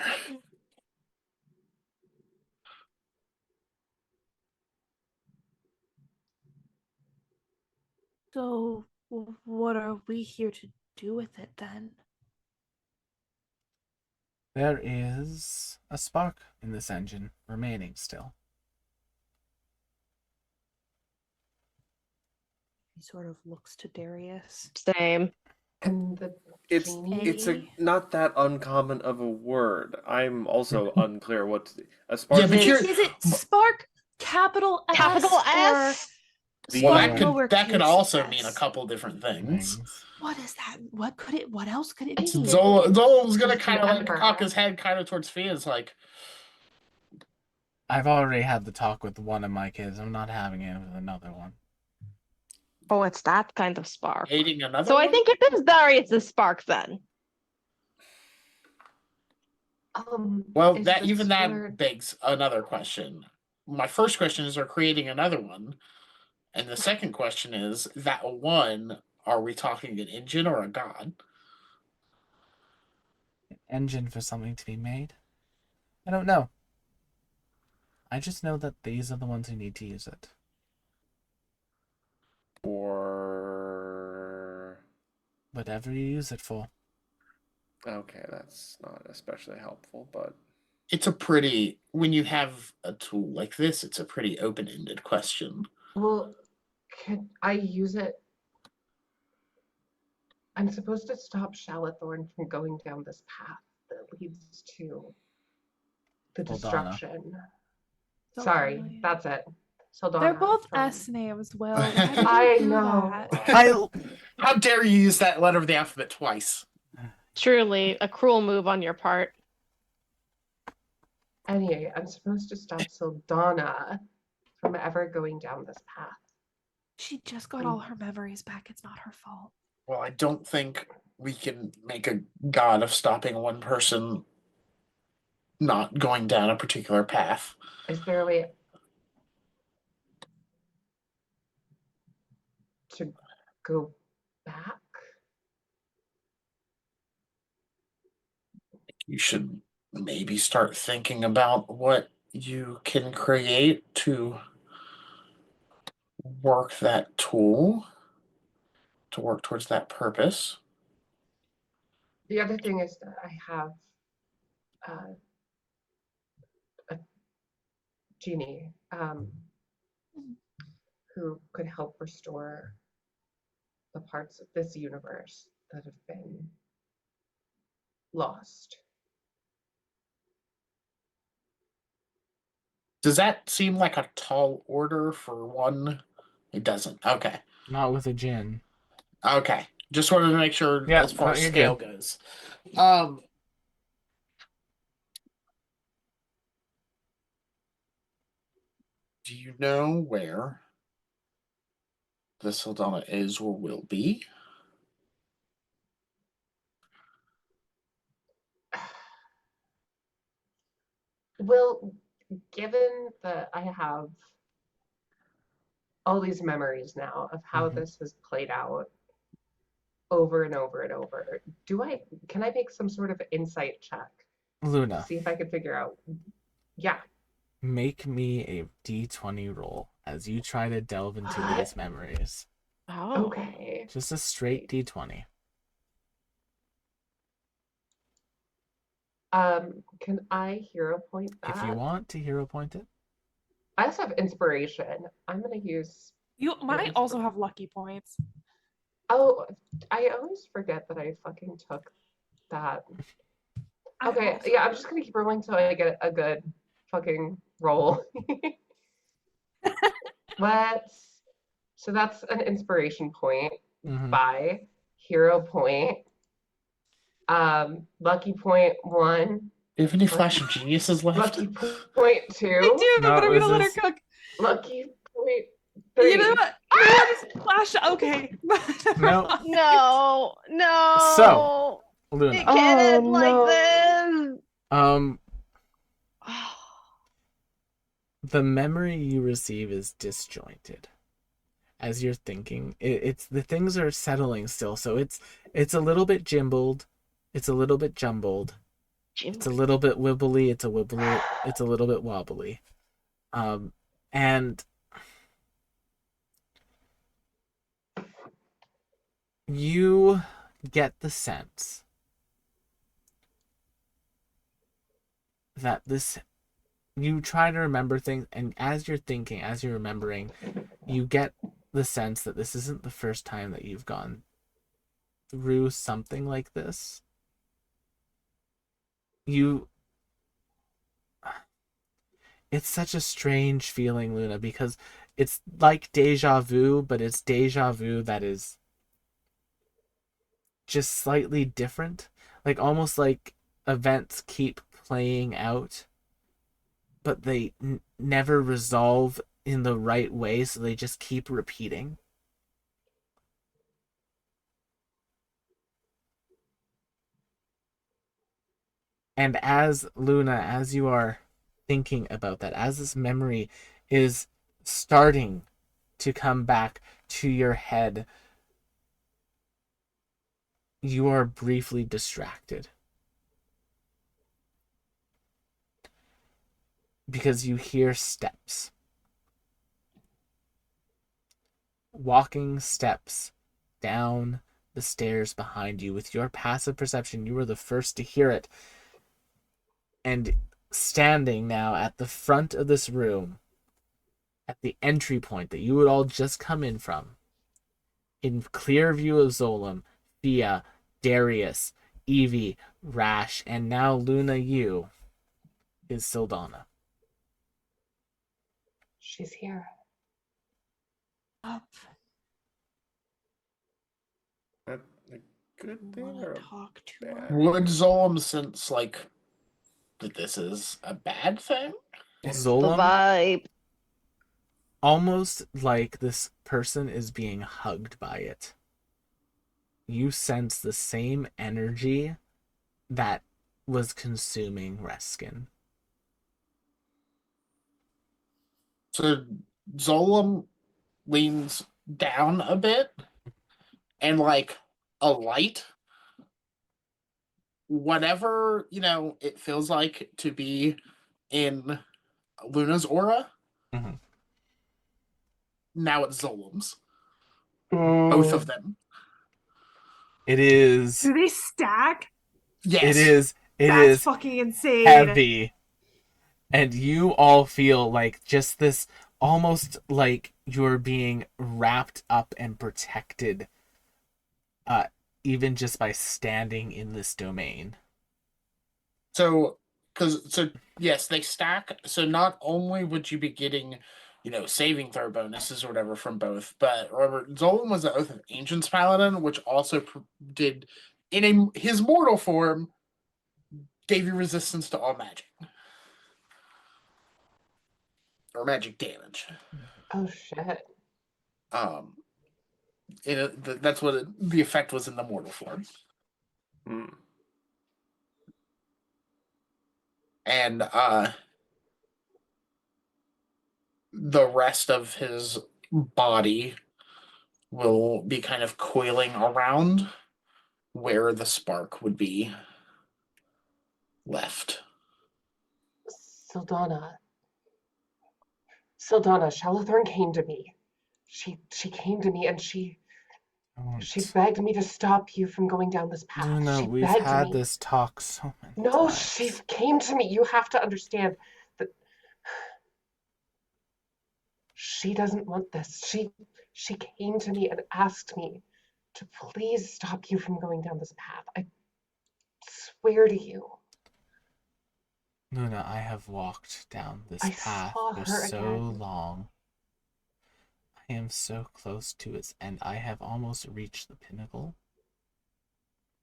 So, what are we here to do with it then? There is a spark in this engine remaining still. He sort of looks to Darius. Same. And the It's genie. not that uncommon of a word. I'm also unclear what a spark Yeah, but is. Is it spark capital S? Capital Or S? Well, spark that could lowercase also s? mean a couple different things. What is that? What else could it mean? Zol's gonna Just kind of like remember. cock his head kind of towards Fia's like, I've already had the talk with one of my kids. I'm not having it with another one. Oh, it's that kind of spark. hating another So I one? think it is Darius' spark then. Well, Is that the even that sword- begs another question. My first question is, are creating another one? And the second question is, that one, are we talking an engine or a god? Engine for something to be made? I don't know. I just know that these are the ones who need to use it. Or Whatever you use it for. okay, that's not especially helpful, but It's a pretty, when you have a tool like this, it's a pretty open-ended question. Well, could I use it? I'm supposed to stop Shalathorn from going down this path that leads to the Saldana. destruction. Saldana, Sorry, yeah. that's it. Saldana. They're both from- S names, Will. Why would I you do know. that? How dare you use that letter of the alphabet twice? Truly a cruel move on your part. Anyway, I'm supposed to stop Saldana from ever going down this path. She just got all her memories back. It's not her fault. Well, I don't think we can make a god of stopping one person not going down a particular path. Is there a way to go back? You should maybe start thinking about what you can create to work that tool, to work towards that purpose. The other thing is that I have a genie who could help restore the parts of this universe that have been lost. Does that seem like a tall order for one? It doesn't. Okay. Not with a gin. Okay. Just wanted to make sure Yeah, as far as you're scale good. goes. Do you know where the Saldana is or will be. Well, given that I have all these memories now of how this has played out over and over and over, can I make some sort of insight check to Luna, see if I can figure out? Yeah. make me a d20 roll as you try to delve into these memories. Oh. Okay. Just a straight d20. Can I hero point that? If you want to hero point it. I also have inspiration. I'm gonna use. You might also have lucky points. Oh, I always forget that I fucking took that. Okay, yeah, I'm just gonna keep rolling till I get a good fucking roll. So that's an inspiration point by hero point. Lucky point 1. Do you have any flash of geniuses left? Lucky point 2. I do, but I'm gonna let her cook. Lucky point 3. You know what? Flash. Okay. No. No. So, Luna. It can't end like this. The memory you receive is disjointed. As you're thinking, it's the things are settling still, so it's a little bit jimbled, it's a little bit jumbled, it's a little bit wibbly, it's a little bit wobbly, and you get the sense that you try to remember things, and as you're thinking, as you're remembering, you get the sense that this isn't the first time that you've gone through something like this. It's such a strange feeling, Luna, because it's like deja vu, but it's deja vu that is just slightly different. Like almost like events keep playing out, but they never resolve in the right way, so they just keep repeating. And as Luna, as you are thinking about that, as this memory is starting to come back to your head, you are briefly distracted. Because you hear steps. Walking steps down the stairs behind you. With your passive perception, you were the first to hear it. And standing now at the front of this room, at the entry point that you would all just come in from, in clear view of Zolam, Thea, Darius, Evie, Rash, and now Luna, you, is Sildana. She's here. Up. That a good thing or talk to bad? her. Would Zolam sense like that this is a bad thing? Zolam, The vibe. almost like this person is being hugged by it. You sense the same energy that was consuming Reskin. So Zolam leans down a bit and like a light, whatever, it feels like to be in Luna's aura. Mm-hmm. Now it's Zolam's. Both of them. It is. Do they stack? Yes. It That's is fucking insane. heavy. And you all feel like just this, almost like you're being wrapped up and protected, even just by standing in this domain. So yes, they stack. So not only would you be getting, saving throw bonuses or whatever from both, but remember, Zolan was the Oath of Ancients Paladin, which also did, in his mortal form, gave you resistance to all magic. Or magic damage. Oh shit. That's what the effect was in the mortal form. Mm. And the rest of his body will be kind of coiling around where the spark would be left. Sildana, Shalathorn came to me. She came to me and she begged me to stop you from going down this path. Luna, She we've begged had me. this talk so many No, times. she came to me. You have to understand that she doesn't want this. She came to me and asked me to please stop you from going down this path. I swear to you. Luna, I have walked down this I path saw for her so again. long. I am so close to its end. I have almost reached the pinnacle.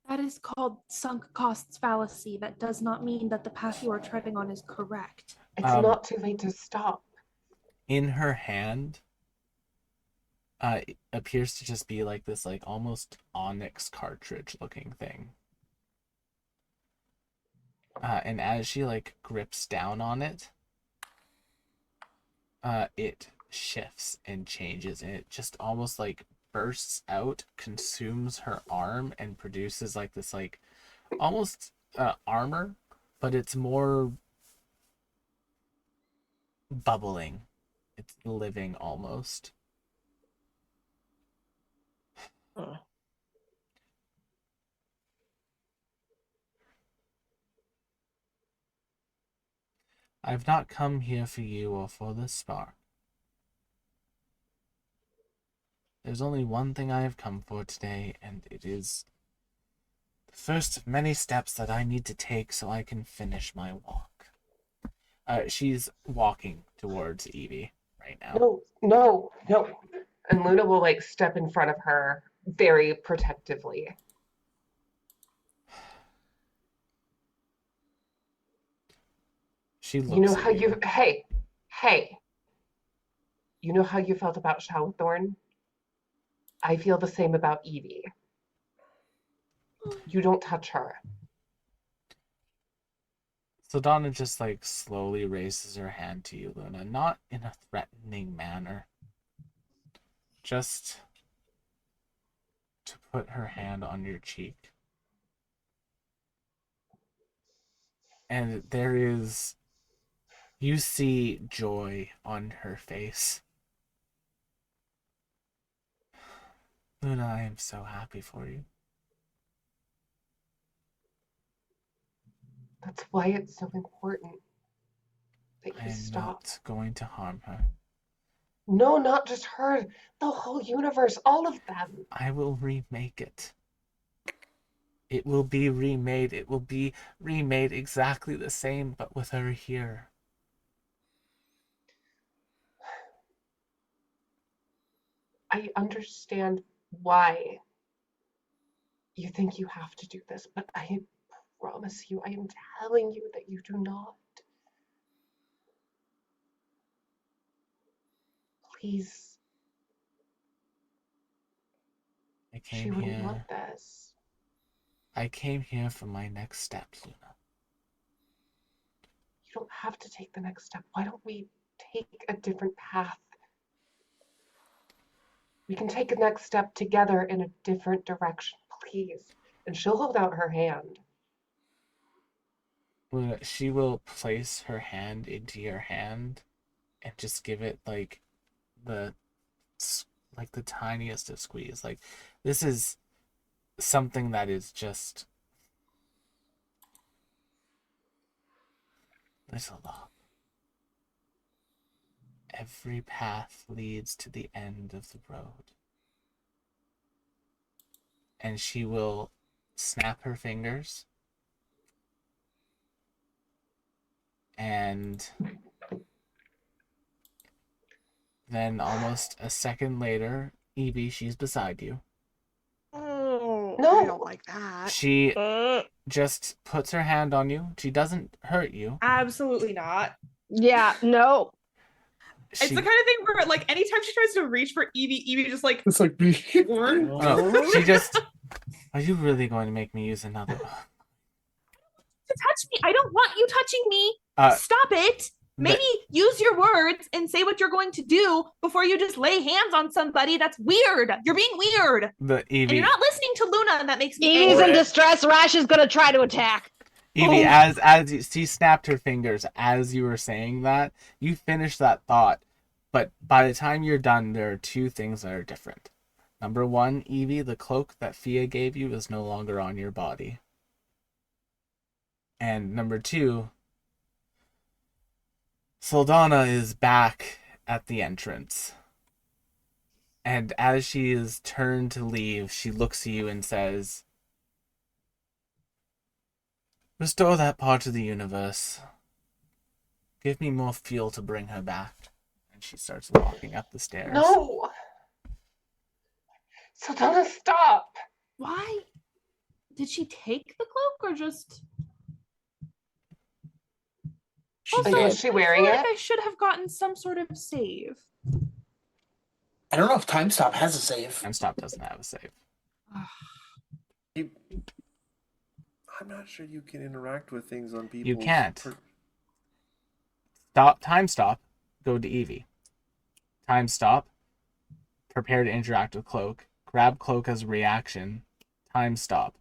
That is called sunk costs fallacy. That does not mean that the path you are treading on is correct. It's not too late to stop. In her hand, it appears to just be like this, like almost onyx cartridge looking thing. And as she like grips down on it, it shifts and changes, and it just almost like bursts out, consumes her arm, and produces like this like almost armor, but it's more bubbling. It's living almost. I've not come here for you or for the spark. There's only one thing I have come for today, and it is the first of many steps that I need to take so I can finish my walk. She's walking towards Evie right now. No. And Luna will like step in front of her very protectively. She looks You know at how you. Hey. You know how you felt about Shalathorn? I feel the same about Evie. You don't touch her. So Donna just like slowly raises her hand to you, Luna, not in a threatening manner. Just to put her hand on your cheek. And you see joy on her face. Luna, I am so happy for you. That's why it's so important that I you am stop. not going to harm her. No, not just her. The whole universe, all of them. I will remake it. It will be remade. It will be remade exactly the same, but with her here. I understand why you think you have to do this, but I promise you, I am telling you that you do not. Please. She wouldn't want this. I came here for my next steps, Luna. You don't have to take the next step. Why don't we take a different path? We can take the next step together in a different direction, please. And she'll hold out her hand. Luna, she will place her hand into your hand and just give it like the tiniest of squeeze. Like, this is something that is just little love. Every path leads to the end of the road. And she will snap her fingers, and then almost a second later, Evie, she's beside you. Oh, No. I don't like that. She just puts her hand on you. She doesn't hurt you. Absolutely not. Yeah, no. It's the kind of thing where, like, anytime she tries to reach for Evie just like It's like Oh, she just. Are you really going to make me use another? to touch me. I don't want you touching me. Uh, Stop it. Maybe use your words and say what you're going to do before you just lay hands on somebody. That's weird. You're being weird. The And Evie. you're not listening to Luna, and that makes me Evie's angry. in distress. Rash is gonna try to attack. Evie, as she snapped her fingers as you were saying that, you finished that thought. But by the time you're done, there are two things that are different. Number one, Evie, the cloak that Fia gave you is no longer on your body. And number two, Saldana is back at the entrance. And as she is turned to leave, she looks at you and says, "Restore that part of the universe. Give me more fuel to bring her back." And she starts walking up the stairs. No! Saldana, stop! Why? Did she take the cloak or just... Also, Is she wearing I feel like it? I should have gotten some sort of save. I don't know if Time Stop has a save. Time Stop doesn't have a save. I'm not sure you can interact with things on people. You can't. Stop. Time Stop. Go to Evie. Time Stop. Prepare to interact with Cloak. Grab Cloak as a reaction. Time Stop.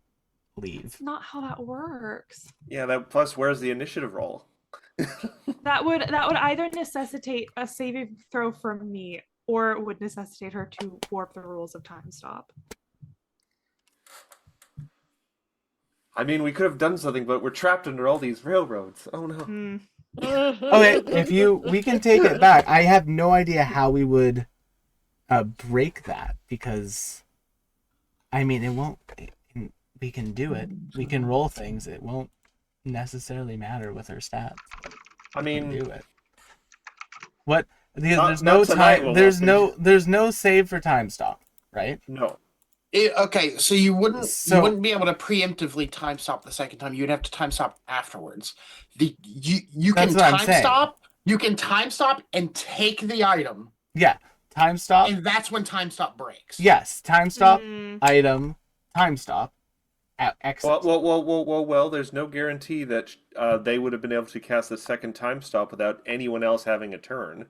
Leave. That's not how that works. Yeah, that plus where's the initiative roll? That would either necessitate a saving throw from me, or it would necessitate her to warp the rules of Time Stop. I mean, we could have done something, but we're trapped under all these railroads. Oh no. Okay, we can take it back. I have no idea how we would break that, because I mean, it won't. We can do it. We can roll things. It won't necessarily matter with her stats. I mean, do it. What? Not There's no tonight, time. we'll There's no save for Time Stop, right? no. Okay, so you wouldn't So- be able to preemptively time stop the second time. You'd have to time stop afterwards. You can That's what I'm time saying. stop. You can time stop and take the item, Yeah. Time Stop. and that's when time stop breaks. Yes. Time Stop. Mm. Item. Time Stop. Exit. Well, there's no guarantee that they would have been able to cast the second time stop without anyone else having a turn.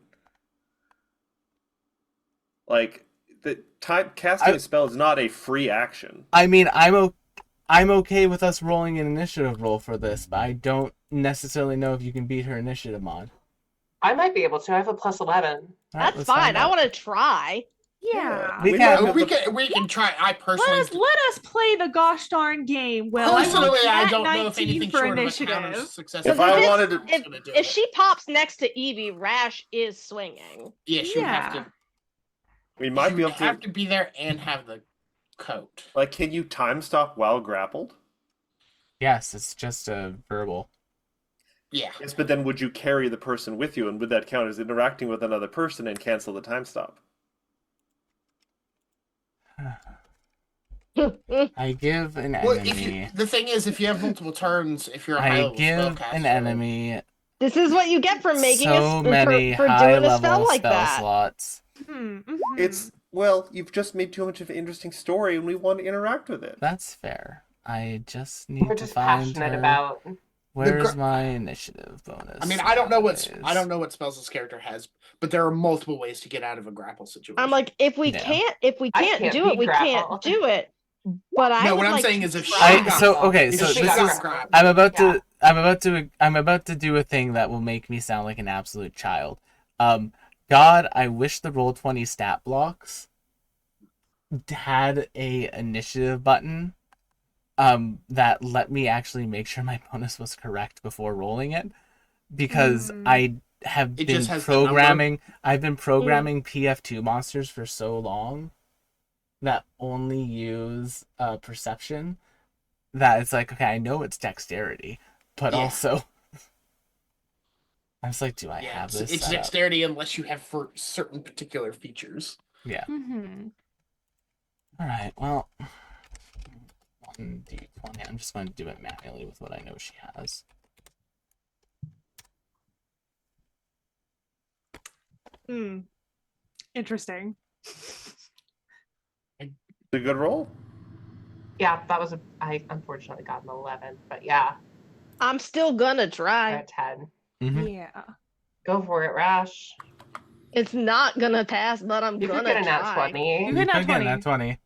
Like, the casting a spell is not a free action. I mean, I'm okay with us rolling an initiative roll for this, but I don't necessarily know if you can beat her initiative mod. I might be able to. I have a plus 11. All right, That's let's fine. find I out. want to try. Yeah. We We can- might We be able to- can try. I personally, Let us play the gosh darn game. Will personally, I rolled don't know if 19 anything for short of a initiative. counter success. If I this- wanted to, is gonna do If it. she pops next to Evie, Rash is swinging. yeah, she would have Yeah. to. we might she be would able have to. to be there and have the coat. Like, can you time stop while grappled? Yes, it's just a verbal. Yeah. Yes, but then would you carry the person with you, and would that count as interacting with another person and cancel the time stop? I give an Well, enemy. the thing is, if you have multiple turns, if you're a high I level give spellcaster, an enemy This is what you get for making so many for high doing a spell level like spell that. slots. It's well, you've just made too much of an interesting story, and we want to interact with it. That's fair. I just need We're to just find passionate her. about. Where's my initiative bonus? I mean, I don't know what Guys? spells this character has, but there are multiple ways to get out of a grapple situation. I'm like, if we Yeah. can't I can't do it, beat we grapple. can't do it. But I No, would what I'm like saying to is if she try. got okay, if so she this got is grabbed, I'm about Yeah. to I'm about to do a thing that will make me sound like an absolute child. God, I wish the Roll20 stat blocks had a initiative button that let me actually make sure my bonus was correct before rolling it, because I have It been just has the number? programming I've been programming PF2 monsters for so long that only use perception that it's like, okay, I know it's dexterity, but Yeah. also I was like, do I yeah, have this it's set up? dexterity unless you have for certain particular features. Yeah. Mm-hmm. All right. Well, 1d20. I'm just going to do it manually with what I know she has. Hmm. Interesting. It's a good roll. Yeah, I unfortunately got an 11, but yeah, I'm still gonna try. at 10. Mhm. Yeah. Go for it, Rash. It's not gonna pass, but I'm You could gonna get a nat try. 20. You You hit nat could get 20. nat 20.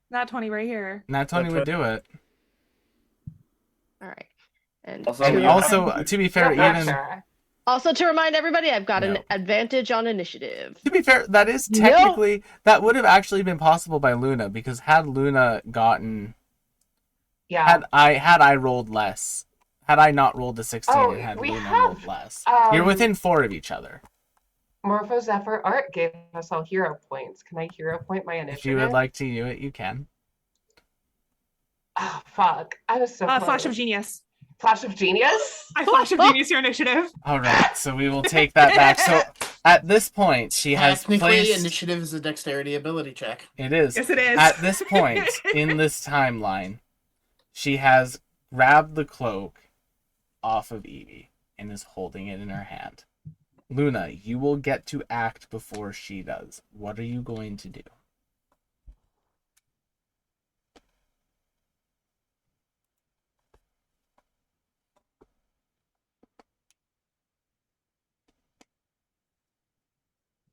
Nat 20 right here. Nat 20 would do it. All right. And Also, And you also, have- to be No fair, pressure. also to remind everybody, I've got an No. advantage on initiative. To be fair, that is No. technically that would have actually been possible by Luna, because had Luna gotten Yeah. had I rolled less, had I not rolled the 16 Oh, and had we Luna have, rolled less, you're within 4 of each other. Morpho Zephyr Art gave us all hero points. Can I hero point my initiative? If you would like to do it, you can. Oh, fuck. I was so close. Flash of Genius. Flash of Genius? I Flash of Genius your initiative. All right, so we will take that back. So at this point, she has Technically, placed. initiative is a dexterity ability check. It is. Yes, it is. At this point in this timeline, she has grabbed the cloak off of Evie and is holding it in her hand. Luna, you will get to act before she does. What are you going to do?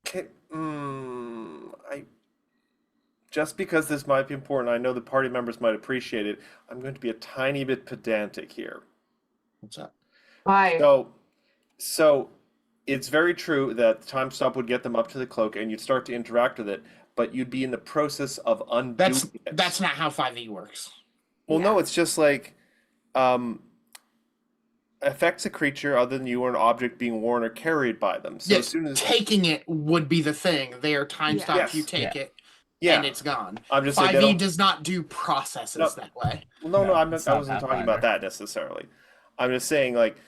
Okay, I just because this might be important, I know the party members might appreciate it. I'm going to be a tiny bit pedantic here. What's up? Why? So it's very true that time stop would get them up to the cloak, and you'd start to interact with it, but you'd be in the process of undoing it. That's not how 5e works. Well, no, it's just like affects a creature other than you or an object being worn or carried by them. So Yes, as soon as taking it would be the thing. They are time Yeah. stopped. You Yes. take Yeah. it, yeah, and it's gone. I'm just saying 5e they don't. does not do processes No. that way. Well, no, No, I'm not. it's I not wasn't talking Pathfinder. about that necessarily. I'm just saying, like,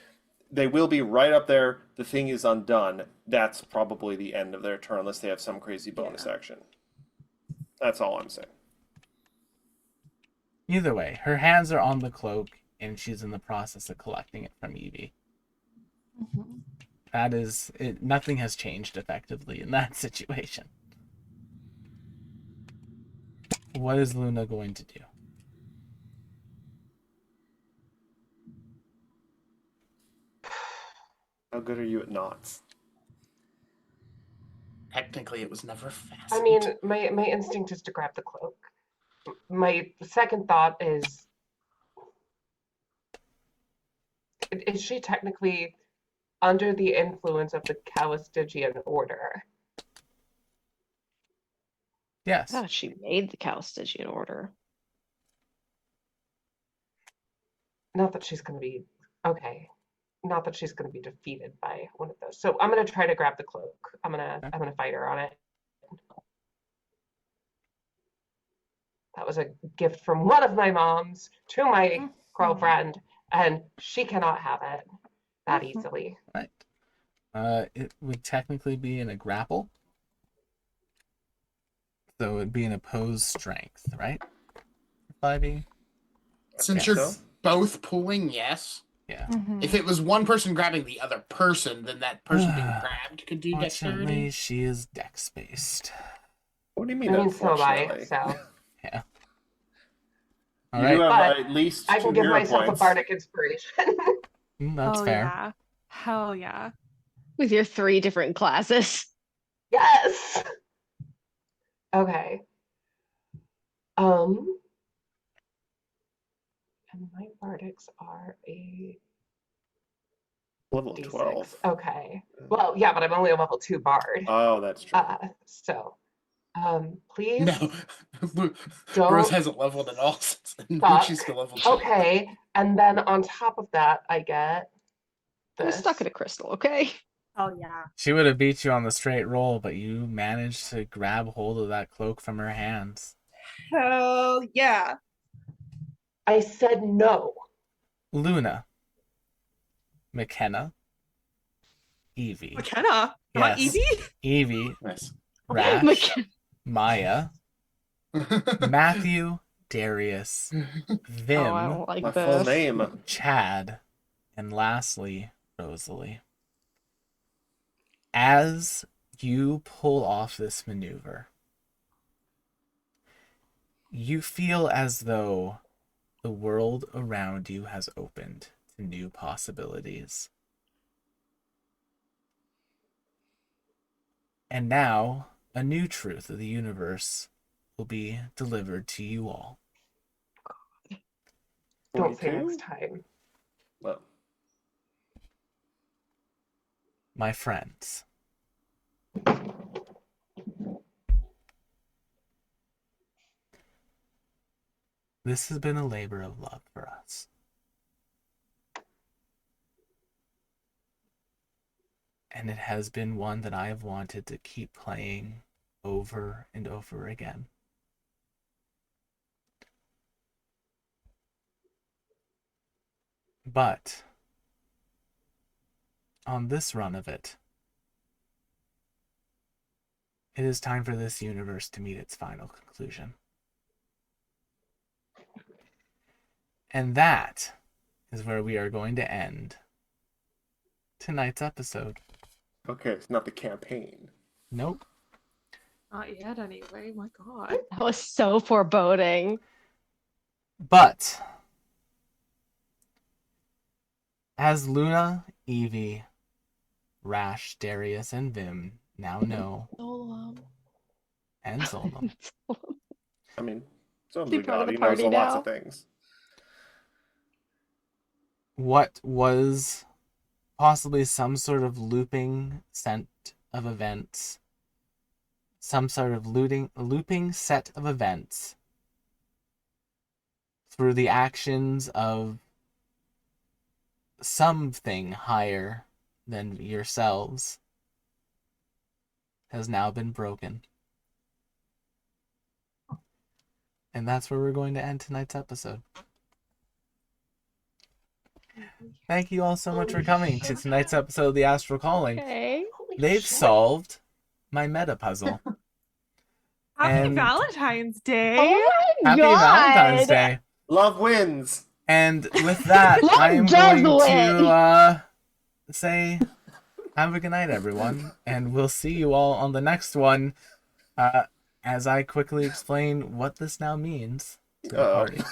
they will be right up there. The thing is undone. That's probably the end of their turn, unless they have some crazy bonus action. That's all I'm saying. Either way, her hands are on the cloak, and she's in the process of collecting it from Evie. Mm-hmm. That is it. Nothing has changed effectively in that situation. What is Luna going to do? How good are you at knots? Technically, it was never fastened. I mean, my instinct is to grab the cloak. My second thought is she technically under the influence of the Calistigian order? Yes. Oh, she made the Calistigian order. Not that she's going to be okay. Not that she's going to be defeated by one of those. So I'm going to try to grab the cloak. I'm gonna fight her on it. That was a gift from one of my moms to my girlfriend, and she cannot have it that easily. Right. It would technically be in a grapple. So it would be an opposed strength, right? 5e? Since Okay, you're so? both pulling, yes. Yeah. If it was one person grabbing the other person, then that person being grabbed could do Fortunately, dexterity. she is dex-based. What do you I mean? mean, so am I. Unfortunately, So Yeah. you All right. have But at least I 2 can give hero myself points. a bardic inspiration. That's oh, fair. Yeah. Hell yeah. With your 3 different classes. Yes. Okay. And my bardics are a Level D6. 12. Okay. Well, yeah, but I'm only a level 2 bard. Oh, that's true. So, please No, don't Rose hasn't leveled at all since then. fuck. She's still level 2. Okay, and then on top of that, I get I'm this. stuck in a crystal, okay? Oh yeah. She would have beat you on the straight roll, but you managed to grab hold of that cloak from her hands. Hell yeah. I said no. Luna. McKenna. Evie. McKenna. Not Yes. Evie? Evie. Nice. Rash. McKenna. Maya. Matthew. Darius. Vim. Oh, I don't like My this. full name. Chad, and lastly, Rosalie. As you pull off this maneuver, you feel as though the world around you has opened to new possibilities. And now, a new truth of the universe will be delivered to you all. Don't say 42? next time. Well, My friends, this has been a labor of love for us. And it has been one that I have wanted to keep playing over and over again. But on this run of it, it is time for this universe to meet its final conclusion. And that is where we are going to end tonight's episode. okay, it's not the campaign. Nope. Not yet, anyway. My God. That was so foreboding. But as Luna, Evie, Rash, Darius, and Vim now know, and Solom, I mean, someone's Be a part of god. the He knows party lots now. of things. what was possibly some sort of looping set of events, some sort of looping set of events through the actions of something higher than yourselves has now been broken. And that's where we're going to end tonight's episode. Thank you all so much for coming to tonight's episode of the Astral Calling. Okay. Holy They've shit. solved my meta puzzle. Happy And- Valentine's Day. Oh my Happy God. Valentine's Day. Love wins. And with that, Love I am does going win. to say have a good night, everyone. And we'll see you all on the next one as I quickly explain what this now means to the Uh-oh. party.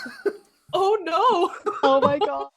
Oh no. Oh my God.